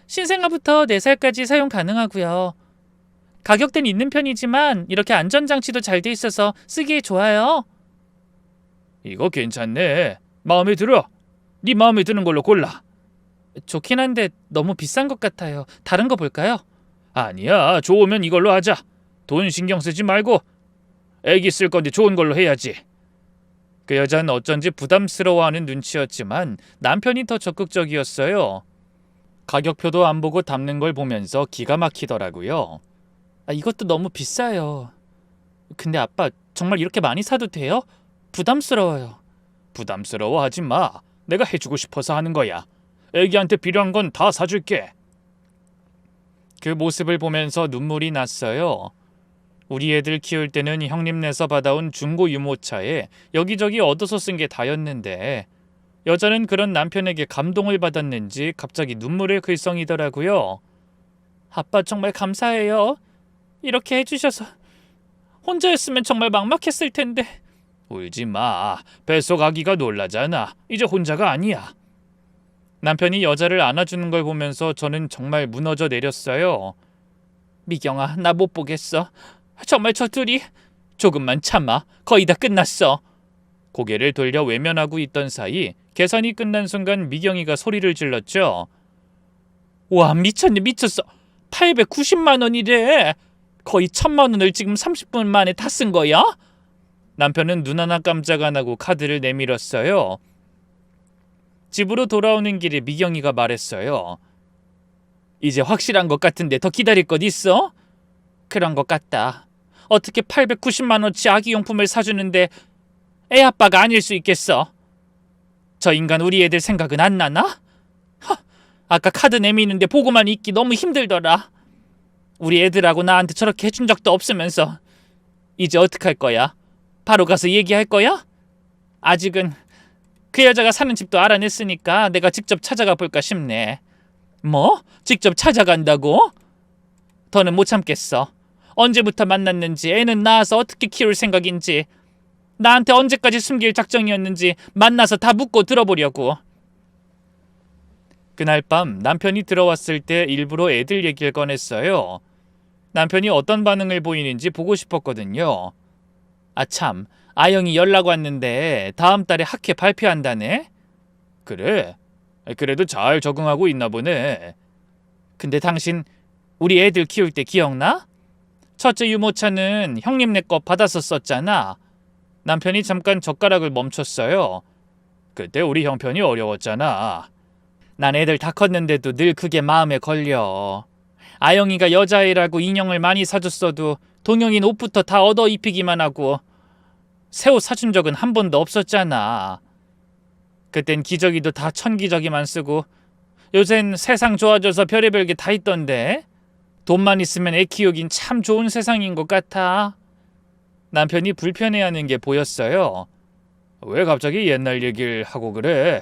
신생아부터 4살까지 사용 가능하고요. 가격대는 있는 편이지만 이렇게 안전장치도 잘 돼 있어서 쓰기에 좋아요. 이거 괜찮네. 마음에 들어. 네 마음에 드는 걸로 골라. 좋긴 한데 너무 비싼 것 같아요. 다른 거 볼까요? 아니야. 좋으면 이걸로 하자. 돈 신경 쓰지 말고. 애기 쓸 건데 좋은 걸로 해야지. 그 여자는 어쩐지 부담스러워하는 눈치였지만 남편이 더 적극적이었어요. 가격표도 안 보고 담는 걸 보면서 기가 막히더라고요. 이것도 너무 비싸요. 근데 아빠 정말 이렇게 많이 사도 돼요? 부담스러워요. 부담스러워하지 마. 내가 해주고 싶어서 하는 거야. 애기한테 필요한 건 다 사줄게. 그 모습을 보면서 눈물이 났어요. 우리 애들 키울 때는 형님네서 받아온 중고 유모차에 여기저기 얻어서 쓴 게 다였는데 여자는 그런 남편에게 감동을 받았는지 갑자기 눈물을 글썽이더라고요. 아빠 정말 감사해요. 이렇게 해주셔서. 혼자였으면 정말 막막했을 텐데. 울지 마. 뱃속 아기가 놀라잖아. 이제 혼자가 아니야. 남편이 여자를 안아주는 걸 보면서 저는 정말 무너져 내렸어요. 미경아, 나 못 보겠어. 정말 저 둘이. 조금만 참아. 거의 다 끝났어. 고개를 돌려 외면하고 있던 사이 계산이 끝난 순간 미경이가 소리를 질렀죠. 와, 미쳤네, 미쳤어. 890만 원이래. 거의 1000만 원을 지금 30분 만에 다 쓴 거야? 남편은 눈 하나 깜짝 안 하고 카드를 내밀었어요. 집으로 돌아오는 길에 미경이가 말했어요. 이제 확실한 것 같은데 더 기다릴 것 있어? 그런 것 같다. 어떻게 890만 원치 아기용품을 사주는데 애 아빠가 아닐 수 있겠어? 저 인간 우리 애들 생각은 안 나나? 아까 카드 내미는데 보고만 있기 너무 힘들더라. 우리 애들하고 나한테 저렇게 해준 적도 없으면서. 이제 어떡할 거야? 바로 가서 얘기할 거야? 아직은 그 여자가 사는 집도 알아냈으니까 내가 직접 찾아가 볼까 싶네. 뭐? 직접 찾아간다고? 더는 못 참겠어. 언제부터 만났는지, 애는 낳아서 어떻게 키울 생각인지, 나한테 언제까지 숨길 작정이었는지 만나서 다 묻고 들어보려고. 그날 밤 남편이 들어왔을 때 일부러 애들 얘기를 꺼냈어요. 남편이 어떤 반응을 보이는지 보고 싶었거든요. 참, 아영이 연락 왔는데 다음 달에 학회 발표한다네? 그래? 그래도 잘 적응하고 있나 보네. 근데 당신 우리 애들 키울 때 기억나? 첫째 유모차는 형님네 거 받아서 썼잖아. 남편이 잠깐 젓가락을 멈췄어요. 그때 우리 형편이 어려웠잖아. 난 애들 다 컸는데도 늘 그게 마음에 걸려. 아영이가 여자애라고 인형을 많이 사줬어도 동영이는 옷부터 다 얻어 입히기만 하고 새 옷 사준 적은 한 번도 없었잖아. 그땐 기저귀도 다 천기저귀만 쓰고 요샌 세상 좋아져서 별의별 게 다 있던데. 돈만 있으면 애 키우긴 참 좋은 세상인 것 같아. 남편이 불편해하는 게 보였어요. 왜 갑자기 옛날 얘기를 하고 그래?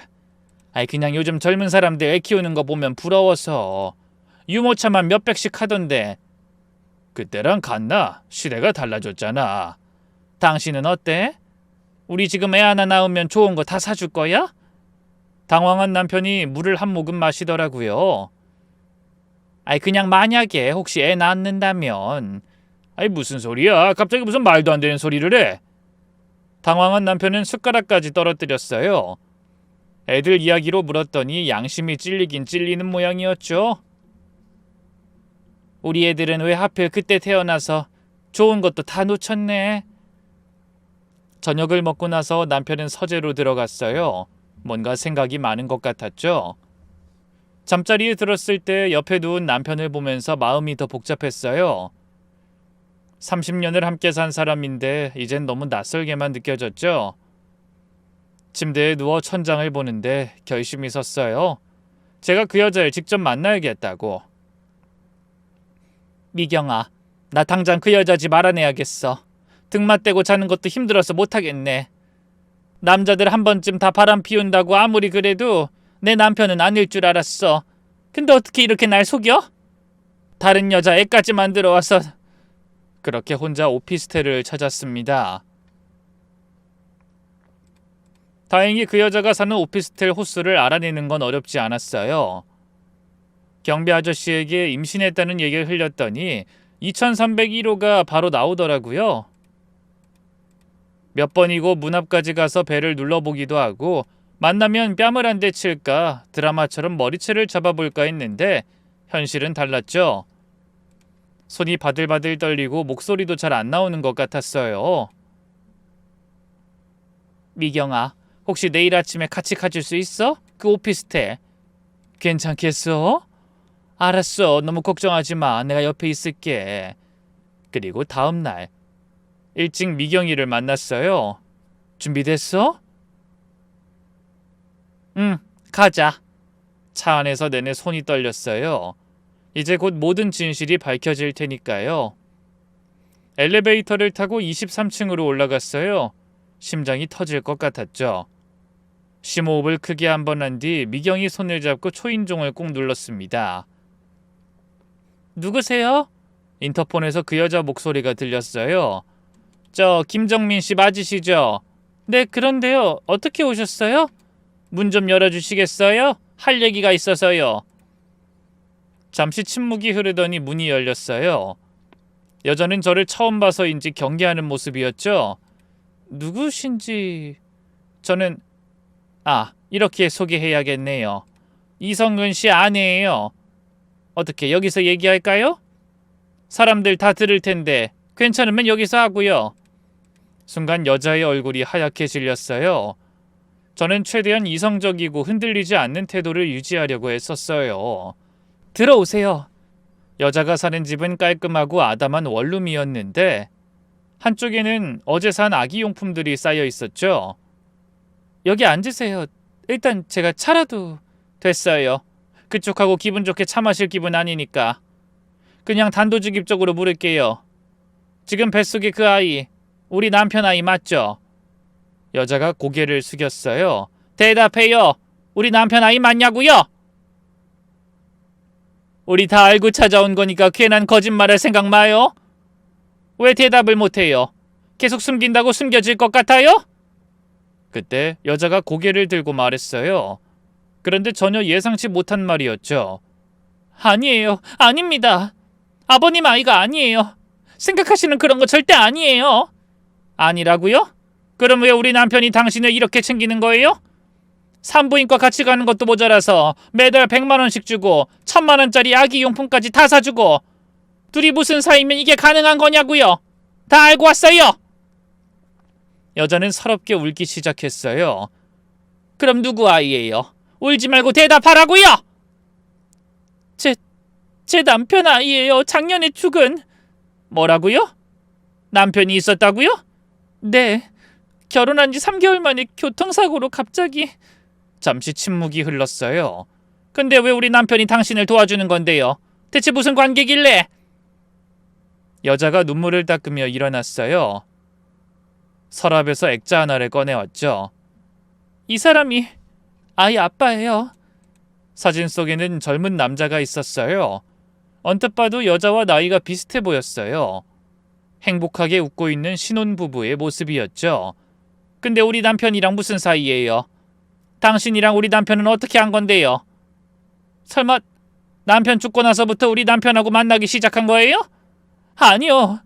그냥 요즘 젊은 사람들 애 키우는 거 보면 부러워서. 유모차만 몇백씩 하던데. 그때랑 같나? 시대가 달라졌잖아. 당신은 어때? 우리 지금 애 하나 낳으면 좋은 거 다 사줄 거야? 당황한 남편이 물을 한 모금 마시더라고요. 그냥 만약에 혹시 애 낳는다면. 무슨 소리야? 갑자기 무슨 말도 안 되는 소리를 해? 당황한 남편은 숟가락까지 떨어뜨렸어요. 애들 이야기로 물었더니 양심이 찔리긴 찔리는 모양이었죠. 우리 애들은 왜 하필 그때 태어나서 좋은 것도 다 놓쳤네. 저녁을 먹고 나서 남편은 서재로 들어갔어요. 뭔가 생각이 많은 것 같았죠. 잠자리에 들었을 때 옆에 누운 남편을 보면서 마음이 더 복잡했어요. 30년을 함께 산 사람인데 이젠 너무 낯설게만 느껴졌죠. 침대에 누워 천장을 보는데 결심이 섰어요. 제가 그 여자를 직접 만나야겠다고. 미경아, 나 당장 그 여자 집 알아내야겠어. 등맞대고 자는 것도 힘들어서 못하겠네. 남자들 한 번쯤 다 바람 피운다고 아무리 그래도 내 남편은 아닐 줄 알았어. 근데 어떻게 이렇게 날 속여? 다른 여자 애까지 만들어 와서. 그렇게 혼자 오피스텔을 찾았습니다. 다행히 그 여자가 사는 오피스텔 호수를 알아내는 건 어렵지 않았어요. 경비 아저씨에게 임신했다는 얘기를 흘렸더니 2301호가 바로 나오더라고요. 몇 번이고 문 앞까지 가서 배를 눌러보기도 하고 만나면 뺨을 한 대 칠까 드라마처럼 머리채를 잡아볼까 했는데 현실은 달랐죠. 손이 바들바들 떨리고 목소리도 잘 안 나오는 것 같았어요. 미경아, 혹시 내일 아침에 같이 가줄 수 있어? 그 오피스텔. 괜찮겠어? 알았어. 너무 걱정하지 마. 내가 옆에 있을게. 그리고 다음 날 일찍 미경이를 만났어요. 준비됐어? 응, 가자. 차 안에서 내내 손이 떨렸어요. 이제 곧 모든 진실이 밝혀질 테니까요. 엘리베이터를 타고 23층으로 올라갔어요. 심장이 터질 것 같았죠. 심호흡을 크게 한 번 한 뒤 미경이 손을 잡고 초인종을 꾹 눌렀습니다. 누구세요? 인터폰에서 그 여자 목소리가 들렸어요. 저 김정민 씨 맞으시죠? 네, 그런데요. 어떻게 오셨어요? 문 좀 열어주시겠어요? 할 얘기가 있어서요. 잠시 침묵이 흐르더니 문이 열렸어요. 여자는 저를 처음 봐서인지 경계하는 모습이었죠. 누구신지... 저는... 이렇게 소개해야겠네요. 이성근 씨 아내예요. 어떻게 여기서 얘기할까요? 사람들 다 들을 텐데 괜찮으면 여기서 하고요. 순간 여자의 얼굴이 하얗게 질렸어요. 저는 최대한 이성적이고 흔들리지 않는 태도를 유지하려고 했었어요. 들어오세요. 여자가 사는 집은 깔끔하고 아담한 원룸이었는데 한쪽에는 어제 산 아기용품들이 쌓여 있었죠. 여기 앉으세요. 일단 제가 차라도. 됐어요. 그쪽하고 기분 좋게 차 마실 기분 아니니까. 그냥 단도직입적으로 물을게요. 지금 뱃속에 그 아이, 우리 남편 아이 맞죠? 여자가 고개를 숙였어요. 대답해요. 우리 남편 아이 맞냐고요? 우리 다 알고 찾아온 거니까 괜한 거짓말할 생각 마요. 왜 대답을 못해요? 계속 숨긴다고 숨겨질 것 같아요? 그때 여자가 고개를 들고 말했어요. 그런데 전혀 예상치 못한 말이었죠. 아니에요. 아닙니다. 아버님 아이가 아니에요. 생각하시는 그런 거 절대 아니에요. 아니라고요? 그럼 왜 우리 남편이 당신을 이렇게 챙기는 거예요? 산부인과 같이 가는 것도 모자라서 매달 100만 원씩 주고 1000만 원짜리 아기 용품까지 다 사주고 둘이 무슨 사이면 이게 가능한 거냐고요? 다 알고 왔어요. 여자는 서럽게 울기 시작했어요. 그럼 누구 아이예요? 울지 말고 대답하라고요. 제 남편 아이예요. 작년에 죽은. 뭐라고요? 남편이 있었다고요? 네. 결혼한 지 3개월 만에 교통사고로 갑자기. 잠시 침묵이 흘렀어요. 근데 왜 우리 남편이 당신을 도와주는 건데요? 대체 무슨 관계길래? 여자가 눈물을 닦으며 일어났어요. 서랍에서 액자 하나를 꺼내왔죠. 이 사람이 아이 아빠예요. 사진 속에는 젊은 남자가 있었어요. 언뜻 봐도 여자와 나이가 비슷해 보였어요. 행복하게 웃고 있는 신혼부부의 모습이었죠. 근데 우리 남편이랑 무슨 사이예요? 당신이랑 우리 남편은 어떻게 한 건데요? 설마 남편 죽고 나서부터 우리 남편하고 만나기 시작한 거예요? 아니요.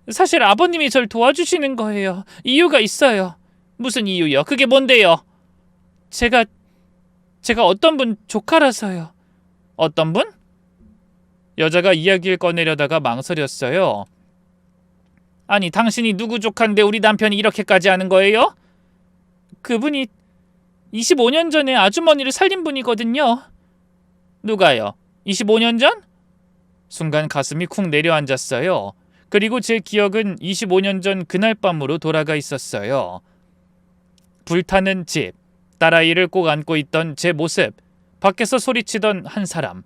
사실 아버님이 절 도와주시는 거예요. 이유가 있어요. 무슨 이유요? 그게 뭔데요? 제가 어떤 분 조카라서요. 어떤 분? 여자가 이야기를 꺼내려다가 망설였어요. 아니, 당신이 누구 조카인데 우리 남편이 이렇게까지 하는 거예요? 그분이 25년 전에 아주머니를 살린 분이거든요. 누가요? 25년 전? 순간 가슴이 쿵 내려앉았어요. 그리고 제 기억은 25년 전 그날 밤으로 돌아가 있었어요. 불타는 집, 딸아이를 꼭 안고 있던 제 모습, 밖에서 소리치던 한 사람.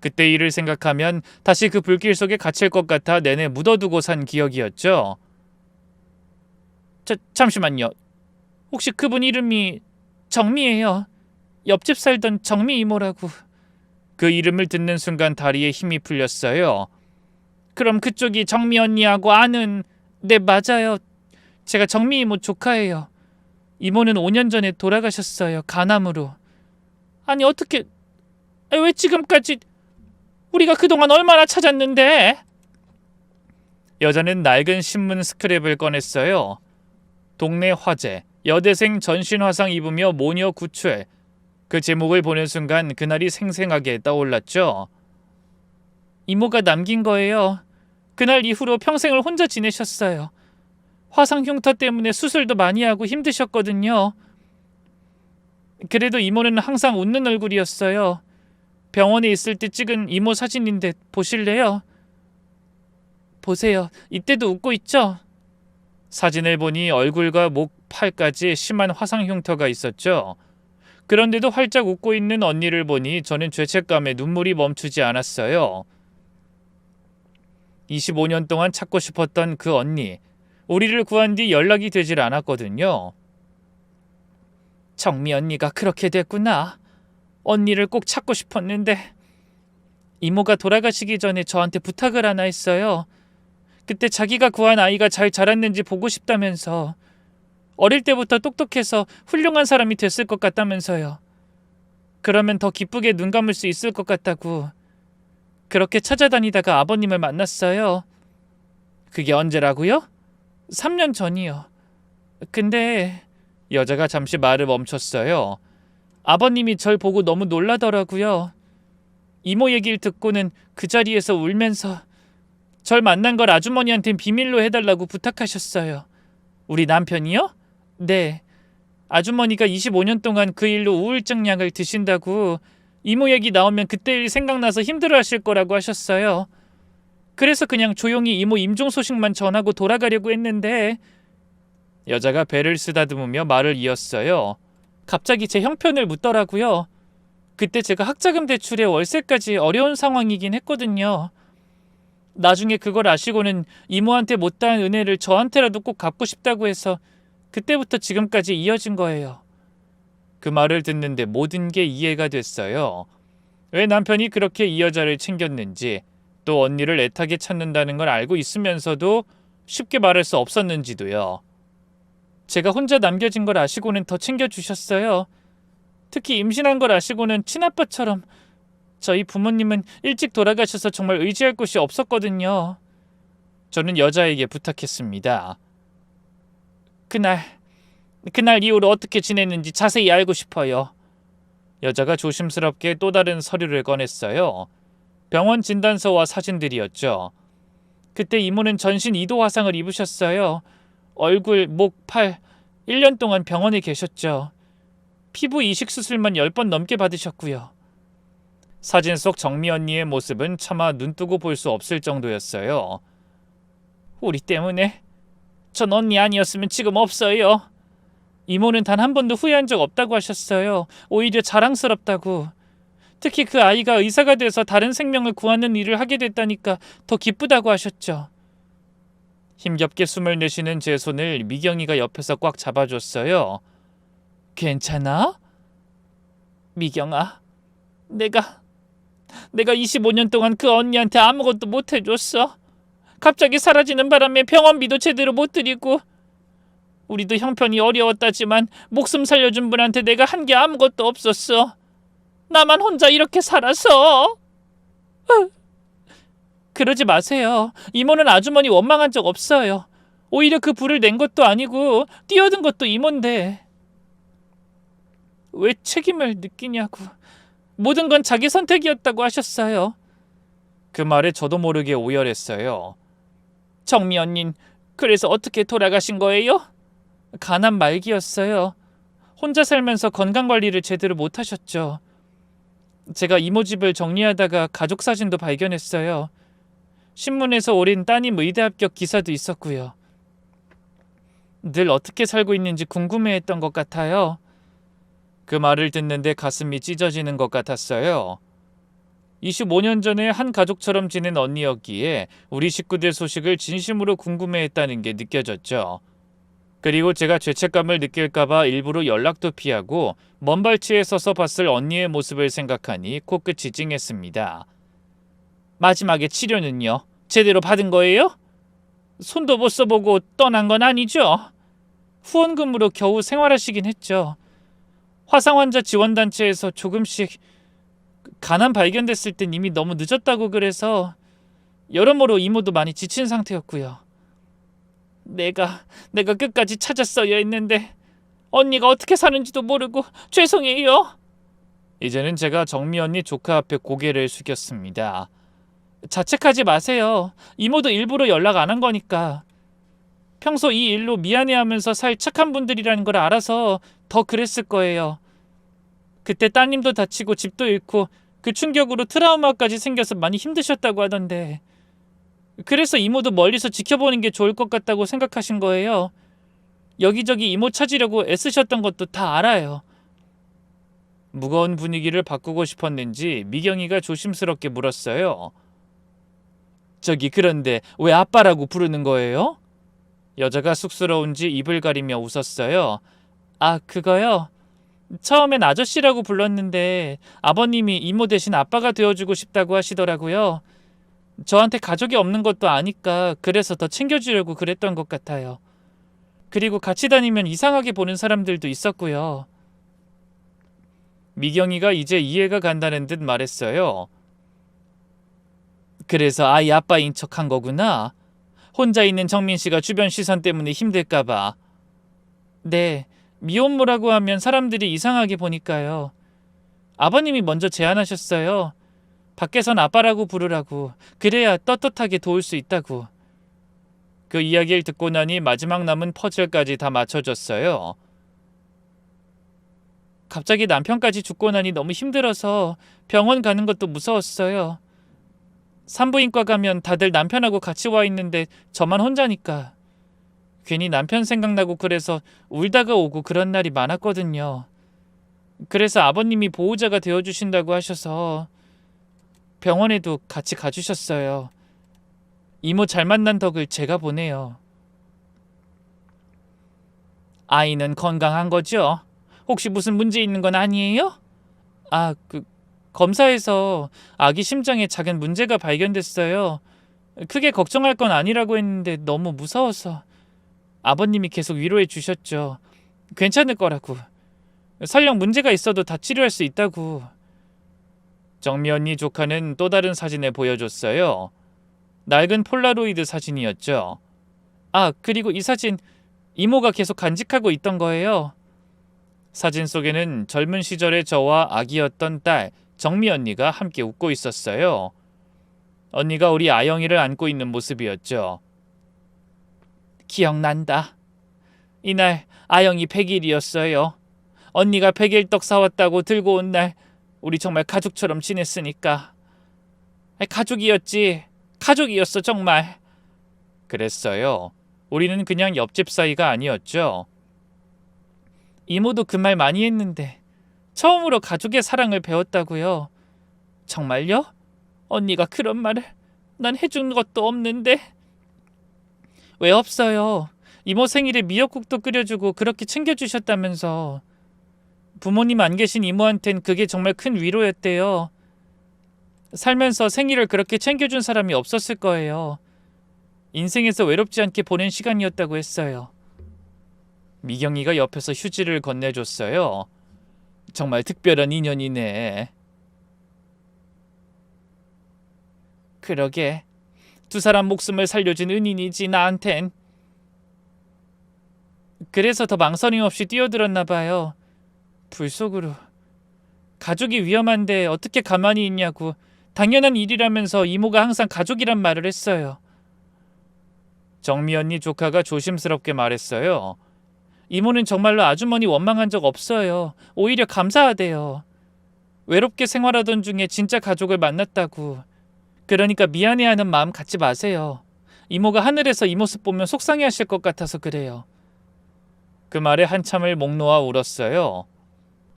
그때 일을 생각하면 다시 그 불길 속에 갇힐 것 같아 내내 묻어두고 산 기억이었죠. 잠시만요. 혹시 그분 이름이 정미예요. 옆집 살던 정미 이모라고. 그 이름을 듣는 순간 다리에 힘이 풀렸어요. 그럼 그쪽이 정미 언니하고 아는... 네, 맞아요. 제가 정미 이모 조카예요. 이모는 5년 전에 돌아가셨어요. 간암으로. 아니 어떻게... 왜 지금까지... 우리가 그동안 얼마나 찾았는데? 여자는 낡은 신문 스크랩을 꺼냈어요. 동네 화재, 여대생 전신 화상 입으며 모녀 구출. 그 제목을 보는 순간 그날이 생생하게 떠올랐죠. 이모가 남긴 거예요. 그날 이후로 평생을 혼자 지내셨어요. 화상 흉터 때문에 수술도 많이 하고 힘드셨거든요. 그래도 이모는 항상 웃는 얼굴이었어요. 병원에 있을 때 찍은 이모 사진인데 보실래요? 보세요. 이때도 웃고 있죠? 사진을 보니 얼굴과 목, 팔까지 심한 화상 흉터가 있었죠. 그런데도 활짝 웃고 있는 언니를 보니 저는 죄책감에 눈물이 멈추지 않았어요. 25년 동안 찾고 싶었던 그 언니. 우리를 구한 뒤 연락이 되질 않았거든요. 정미 언니가 그렇게 됐구나. 언니를 꼭 찾고 싶었는데. 이모가 돌아가시기 전에 저한테 부탁을 하나 했어요. 그때 자기가 구한 아이가 잘 자랐는지 보고 싶다면서. 어릴 때부터 똑똑해서 훌륭한 사람이 됐을 것 같다면서요. 그러면 더 기쁘게 눈 감을 수 있을 것 같다고. 그렇게 찾아다니다가 아버님을 만났어요. 그게 언제라고요? 3년 전이요. 근데... 여자가 잠시 말을 멈췄어요. 아버님이 절 보고 너무 놀라더라고요. 이모 얘기를 듣고는 그 자리에서 울면서 절 만난 걸 아주머니한텐 비밀로 해달라고 부탁하셨어요. 우리 남편이요? 네. 아주머니가 25년 동안 그 일로 우울증 약을 드신다고 이모 얘기 나오면 그때 일 생각나서 힘들어하실 거라고 하셨어요. 그래서 그냥 조용히 이모 임종 소식만 전하고 돌아가려고 했는데... 여자가 배를 쓰다듬으며 말을 이었어요. 갑자기 제 형편을 묻더라고요. 그때 제가 학자금 대출에 월세까지 어려운 상황이긴 했거든요. 나중에 그걸 아시고는 이모한테 못다한 은혜를 저한테라도 꼭 갚고 싶다고 해서 그때부터 지금까지 이어진 거예요. 그 말을 듣는데 모든 게 이해가 됐어요. 왜 남편이 그렇게 이 여자를 챙겼는지, 또 언니를 애타게 찾는다는 걸 알고 있으면서도 쉽게 말할 수 없었는지도요. 제가 혼자 남겨진 걸 아시고는 더 챙겨주셨어요. 특히 임신한 걸 아시고는 친아빠처럼. 저희 부모님은 일찍 돌아가셔서 정말 의지할 곳이 없었거든요. 저는 여자에게 부탁했습니다. 그날 이후로 어떻게 지냈는지 자세히 알고 싶어요. 여자가 조심스럽게 또 다른 서류를 꺼냈어요. 병원 진단서와 사진들이었죠. 그때 이모는 전신 2도 화상을 입으셨어요. 얼굴, 목, 팔. 1년 동안 병원에 계셨죠. 피부 이식 수술만 10번 넘게 받으셨고요. 사진 속 정미 언니의 모습은 차마 눈뜨고 볼 수 없을 정도였어요. 우리 때문에? 전 언니 아니었으면 지금 없어요. 이모는 단 한 번도 후회한 적 없다고 하셨어요. 오히려 자랑스럽다고. 특히 그 아이가 의사가 돼서 다른 생명을 구하는 일을 하게 됐다니까 더 기쁘다고 하셨죠. 힘겹게 숨을 내쉬는 제 손을 미경이가 옆에서 꽉 잡아줬어요. 괜찮아? 미경아, 내가 25년 동안 그 언니한테 아무것도 못 해줬어. 갑자기 사라지는 바람에 병원비도 제대로 못 드리고. 우리도 형편이 어려웠다지만 목숨 살려준 분한테 내가 한 게 아무것도 없었어. 나만 혼자 이렇게 살아서. 그러지 마세요. 이모는 아주머니 원망한 적 없어요. 오히려 그 불을 낸 것도 아니고 뛰어든 것도 이모인데. 왜 책임을 느끼냐고. 모든 건 자기 선택이었다고 하셨어요. 그 말에 저도 모르게 오열했어요. 정미 언닌 그래서 어떻게 돌아가신 거예요? 간암 말기였어요. 혼자 살면서 건강관리를 제대로 못하셨죠. 제가 이모 집을 정리하다가 가족 사진도 발견했어요. 신문에서 올린 따님 의대 합격 기사도 있었고요. 늘 어떻게 살고 있는지 궁금해했던 것 같아요. 그 말을 듣는데 가슴이 찢어지는 것 같았어요. 25년 전에 한 가족처럼 지낸 언니였기에 우리 식구들 소식을 진심으로 궁금해했다는 게 느껴졌죠. 그리고 제가 죄책감을 느낄까봐 일부러 연락도 피하고 먼 발치에 서서 봤을 언니의 모습을 생각하니 코끝이 찡했습니다. 마지막에 치료는요? 제대로 받은 거예요? 손도 못 써보고 떠난 건 아니죠? 후원금으로 겨우 생활하시긴 했죠. 화상환자 지원단체에서 조금씩 간암 발견됐을 땐 이미 너무 늦었다고 그래서 여러모로 이모도 많이 지친 상태였고요. 내가 끝까지 찾았어야 했는데 언니가 어떻게 사는지도 모르고 죄송해요. 이제는 제가 정미 언니 조카 앞에 고개를 숙였습니다. 자책하지 마세요. 이모도 일부러 연락 안 한 거니까. 평소 이 일로 미안해하면서 살 착한 분들이라는 걸 알아서 더 그랬을 거예요. 그때 따님도 다치고 집도 잃고 그 충격으로 트라우마까지 생겨서 많이 힘드셨다고 하던데, 그래서 이모도 멀리서 지켜보는 게 좋을 것 같다고 생각하신 거예요. 여기저기 이모 찾으려고 애쓰셨던 것도 다 알아요. 무거운 분위기를 바꾸고 싶었는지 미경이가 조심스럽게 물었어요. 저기 그런데 왜 아빠라고 부르는 거예요? 여자가 쑥스러운지 입을 가리며 웃었어요. 아, 그거요? 처음엔 아저씨라고 불렀는데 아버님이 이모 대신 아빠가 되어주고 싶다고 하시더라고요. 저한테 가족이 없는 것도 아니까 그래서 더 챙겨주려고 그랬던 것 같아요. 그리고 같이 다니면 이상하게 보는 사람들도 있었고요. 미경이가 이제 이해가 간다는 듯 말했어요. 그래서 아이 아빠인 척한 거구나. 혼자 있는 정민 씨가 주변 시선 때문에 힘들까봐. 네, 미혼모라고 하면 사람들이 이상하게 보니까요. 아버님이 먼저 제안하셨어요. 밖에선 아빠라고 부르라고. 그래야 떳떳하게 도울 수 있다고. 그 이야기를 듣고 나니 마지막 남은 퍼즐까지 다 맞춰졌어요. 갑자기 남편까지 죽고 나니 너무 힘들어서 병원 가는 것도 무서웠어요. 산부인과 가면 다들 남편하고 같이 와 있는데 저만 혼자니까. 괜히 남편 생각나고 그래서 울다가 오고 그런 날이 많았거든요. 그래서 아버님이 보호자가 되어주신다고 하셔서 병원에도 같이 가주셨어요. 이모 잘 만난 덕을 제가 보네요. 아이는 건강한 거죠? 혹시 무슨 문제 있는 건 아니에요? 아, 검사에서 아기 심장에 작은 문제가 발견됐어요. 크게 걱정할 건 아니라고 했는데 너무 무서워서. 아버님이 계속 위로해 주셨죠. 괜찮을 거라고. 설령 문제가 있어도 다 치료할 수 있다고. 정미 언니 조카는 또 다른 사진을 보여줬어요. 낡은 폴라로이드 사진이었죠. 아, 그리고 이 사진 이모가 계속 간직하고 있던 거예요. 사진 속에는 젊은 시절의 저와 아기였던 딸 정미 언니가 함께 웃고 있었어요. 언니가 우리 아영이를 안고 있는 모습이었죠. 기억난다. 이날 아영이 100일이었어요. 언니가 100일 떡 사왔다고 들고 온 날 우리 정말 가족처럼 지냈으니까. 가족이었지. 가족이었어 정말. 그랬어요. 우리는 그냥 옆집 사이가 아니었죠. 이모도 그 말 많이 했는데 처음으로 가족의 사랑을 배웠다고요. 정말요? 언니가 그런 말을 난 해준 것도 없는데. 왜 없어요? 이모 생일에 미역국도 끓여주고 그렇게 챙겨주셨다면서. 부모님 안 계신 이모한텐 그게 정말 큰 위로였대요. 살면서 생일을 그렇게 챙겨준 사람이 없었을 거예요. 인생에서 외롭지 않게 보낸 시간이었다고 했어요. 미경이가 옆에서 휴지를 건네줬어요. 정말 특별한 인연이네. 그러게. 두 사람 목숨을 살려준 은인이지 나한텐. 그래서 더 망설임 없이 뛰어들었나 봐요. 불 속으로. 가족이 위험한데 어떻게 가만히 있냐고. 당연한 일이라면서 이모가 항상 가족이란 말을 했어요. 정미 언니 조카가 조심스럽게 말했어요. 이모는 정말로 아주머니 원망한 적 없어요. 오히려 감사하대요. 외롭게 생활하던 중에 진짜 가족을 만났다고. 그러니까 미안해하는 마음 갖지 마세요. 이모가 하늘에서 이 모습 보면 속상해하실 것 같아서 그래요. 그 말에 한참을 목 놓아 울었어요.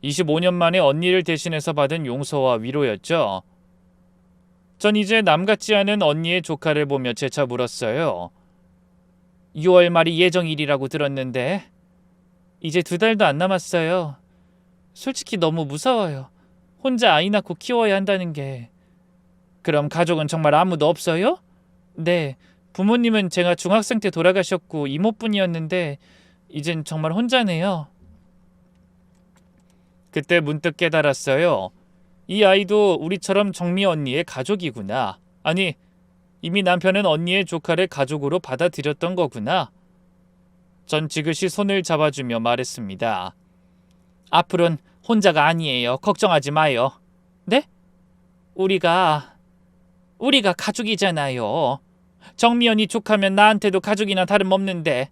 25년 만에 언니를 대신해서 받은 용서와 위로였죠. 전 이제 남 같지 않은 언니의 조카를 보며 재차 물었어요. 6월 말이 예정일이라고 들었는데 이제 2달도 안 남았어요. 솔직히 너무 무서워요. 혼자 아이 낳고 키워야 한다는 게. 그럼 가족은 정말 아무도 없어요? 네, 부모님은 제가 중학생 때 돌아가셨고 이모뿐이었는데 이젠 정말 혼자네요. 그때 문득 깨달았어요. 이 아이도 우리처럼 정미 언니의 가족이구나. 아니, 이미 남편은 언니의 조카를 가족으로 받아들였던 거구나. 전 지그시 손을 잡아주며 말했습니다. 앞으로는 혼자가 아니에요. 걱정하지 마요. 네? 우리가 가족이잖아요. 정미 언니 조카면 나한테도 가족이나 다름없는데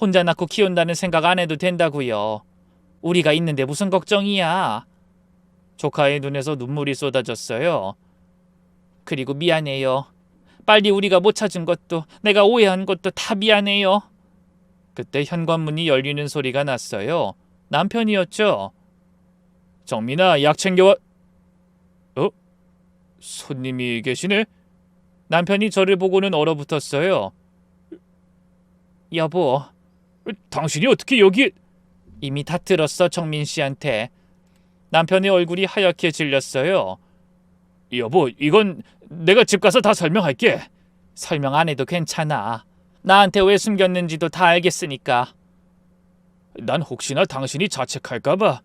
혼자 낳고 키운다는 생각 안 해도 된다고요. 우리가 있는데 무슨 걱정이야. 조카의 눈에서 눈물이 쏟아졌어요. 그리고 미안해요. 빨리 우리가 못 찾은 것도 내가 오해한 것도 다 미안해요. 그때 현관문이 열리는 소리가 났어요. 남편이었죠. 정민아, 약 챙겨와. 손님이 계시네? 남편이 저를 보고는 얼어붙었어요. 여보. 당신이 어떻게 여기... 이미 다 들었어, 정민 씨한테. 남편의 얼굴이 하얗게 질렸어요. 여보, 이건 내가 집 가서 다 설명할게. 설명 안 해도 괜찮아. 나한테 왜 숨겼는지도 다 알겠으니까. 난 혹시나 당신이 자책할까봐.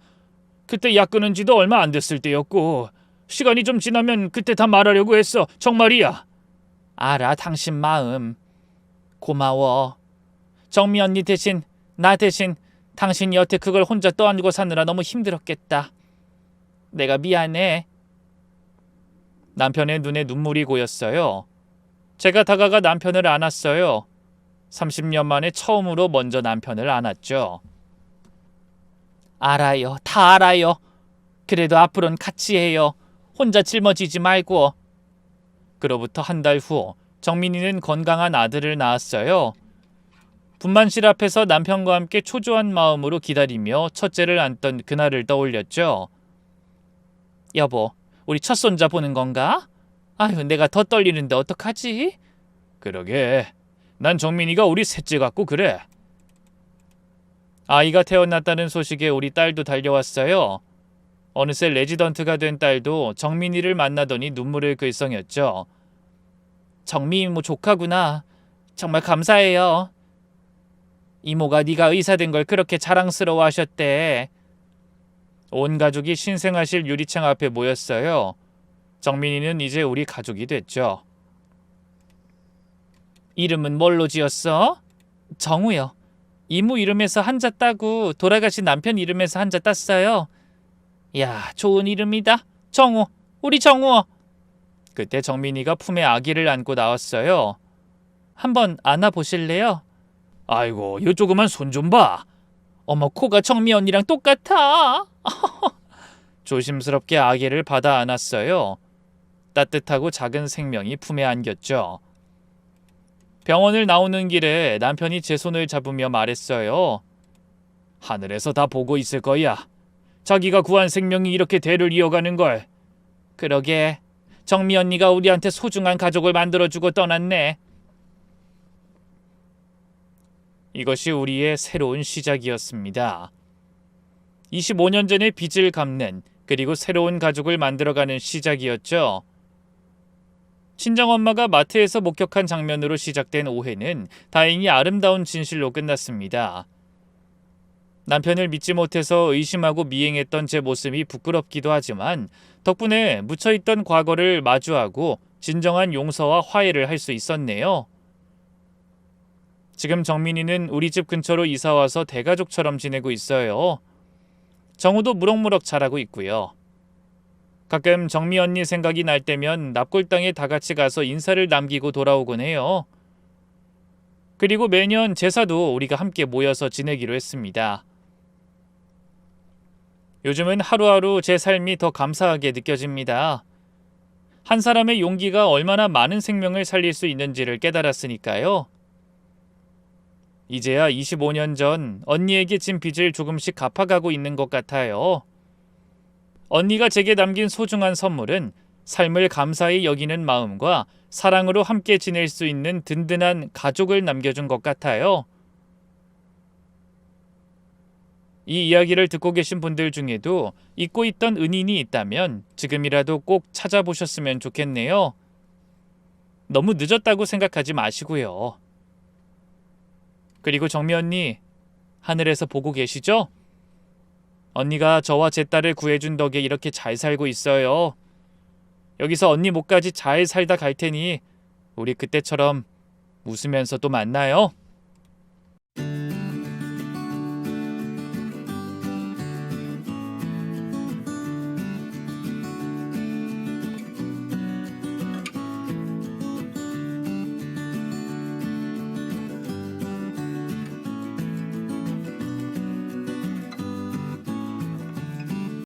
그때 약 끊은 지도 얼마 안 됐을 때였고 시간이 좀 지나면 그때 다 말하려고 했어. 정말이야. 알아, 당신 마음. 고마워. 정미 언니 대신, 나 대신 당신이 여태 그걸 혼자 떠안고 사느라 너무 힘들었겠다. 내가 미안해. 남편의 눈에 눈물이 고였어요. 제가 다가가 남편을 안았어요. 30년 만에 처음으로 먼저 남편을 안았죠. 알아요. 다 알아요. 그래도 앞으로는 같이 해요. 혼자 짊어지지 말고. 그로부터 한 달 후 정민이는 건강한 아들을 낳았어요. 분만실 앞에서 남편과 함께 초조한 마음으로 기다리며 첫째를 안던 그날을 떠올렸죠. 여보, 우리 첫 손자 보는 건가? 아유, 내가 더 떨리는데 어떡하지? 그러게, 난 정민이가 우리 셋째 같고 그래. 아이가 태어났다는 소식에 우리 딸도 달려왔어요. 어느새 레지던트가 된 딸도 정민이를 만나더니 눈물을 글썽였죠. 정미 이모 조카구나. 정말 감사해요. 이모가 네가 의사 된 걸 그렇게 자랑스러워하셨대. 온 가족이 신생아실 유리창 앞에 모였어요. 정민이는 이제 우리 가족이 됐죠. 이름은 뭘로 지었어? 정우요. 이모 이름에서 한자 따고 돌아가신 남편 이름에서 한자 땄어요. 야, 좋은 이름이다. 정우, 우리 정우. 그때 정민이가 품에 아기를 안고 나왔어요. 한번 안아보실래요? 아이고, 요 조그만 손 좀 봐. 어머, 코가 정미 언니랑 똑같아. 조심스럽게 아기를 받아 안았어요. 따뜻하고 작은 생명이 품에 안겼죠. 병원을 나오는 길에 남편이 제 손을 잡으며 말했어요. 하늘에서 다 보고 있을 거야. 자기가 구한 생명이 이렇게 대를 이어가는 걸. 그러게, 정미 언니가 우리한테 소중한 가족을 만들어주고 떠났네. 이것이 우리의 새로운 시작이었습니다. 25년 전의 빚을 갚는, 그리고 새로운 가족을 만들어가는 시작이었죠. 친정엄마가 마트에서 목격한 장면으로 시작된 오해는 다행히 아름다운 진실로 끝났습니다. 남편을 믿지 못해서 의심하고 미행했던 제 모습이 부끄럽기도 하지만 덕분에 묻혀있던 과거를 마주하고 진정한 용서와 화해를 할 수 있었네요. 지금 정민이는 우리 집 근처로 이사와서 대가족처럼 지내고 있어요. 정우도 무럭무럭 자라고 있고요. 가끔 정미 언니 생각이 날 때면 납골당에 다 같이 가서 인사를 남기고 돌아오곤 해요. 그리고 매년 제사도 우리가 함께 모여서 지내기로 했습니다. 요즘은 하루하루 제 삶이 더 감사하게 느껴집니다. 한 사람의 용기가 얼마나 많은 생명을 살릴 수 있는지를 깨달았으니까요. 이제야 25년 전 언니에게 진 빚을 조금씩 갚아가고 있는 것 같아요. 언니가 제게 남긴 소중한 선물은 삶을 감사히 여기는 마음과 사랑으로 함께 지낼 수 있는 든든한 가족을 남겨준 것 같아요. 이 이야기를 듣고 계신 분들 중에도 잊고 있던 은인이 있다면 지금이라도 꼭 찾아보셨으면 좋겠네요. 너무 늦었다고 생각하지 마시고요. 그리고 정미 언니, 하늘에서 보고 계시죠? 언니가 저와 제 딸을 구해준 덕에 이렇게 잘 살고 있어요. 여기서 언니 목까지 잘 살다 갈 테니 우리 그때처럼 웃으면서 또 만나요.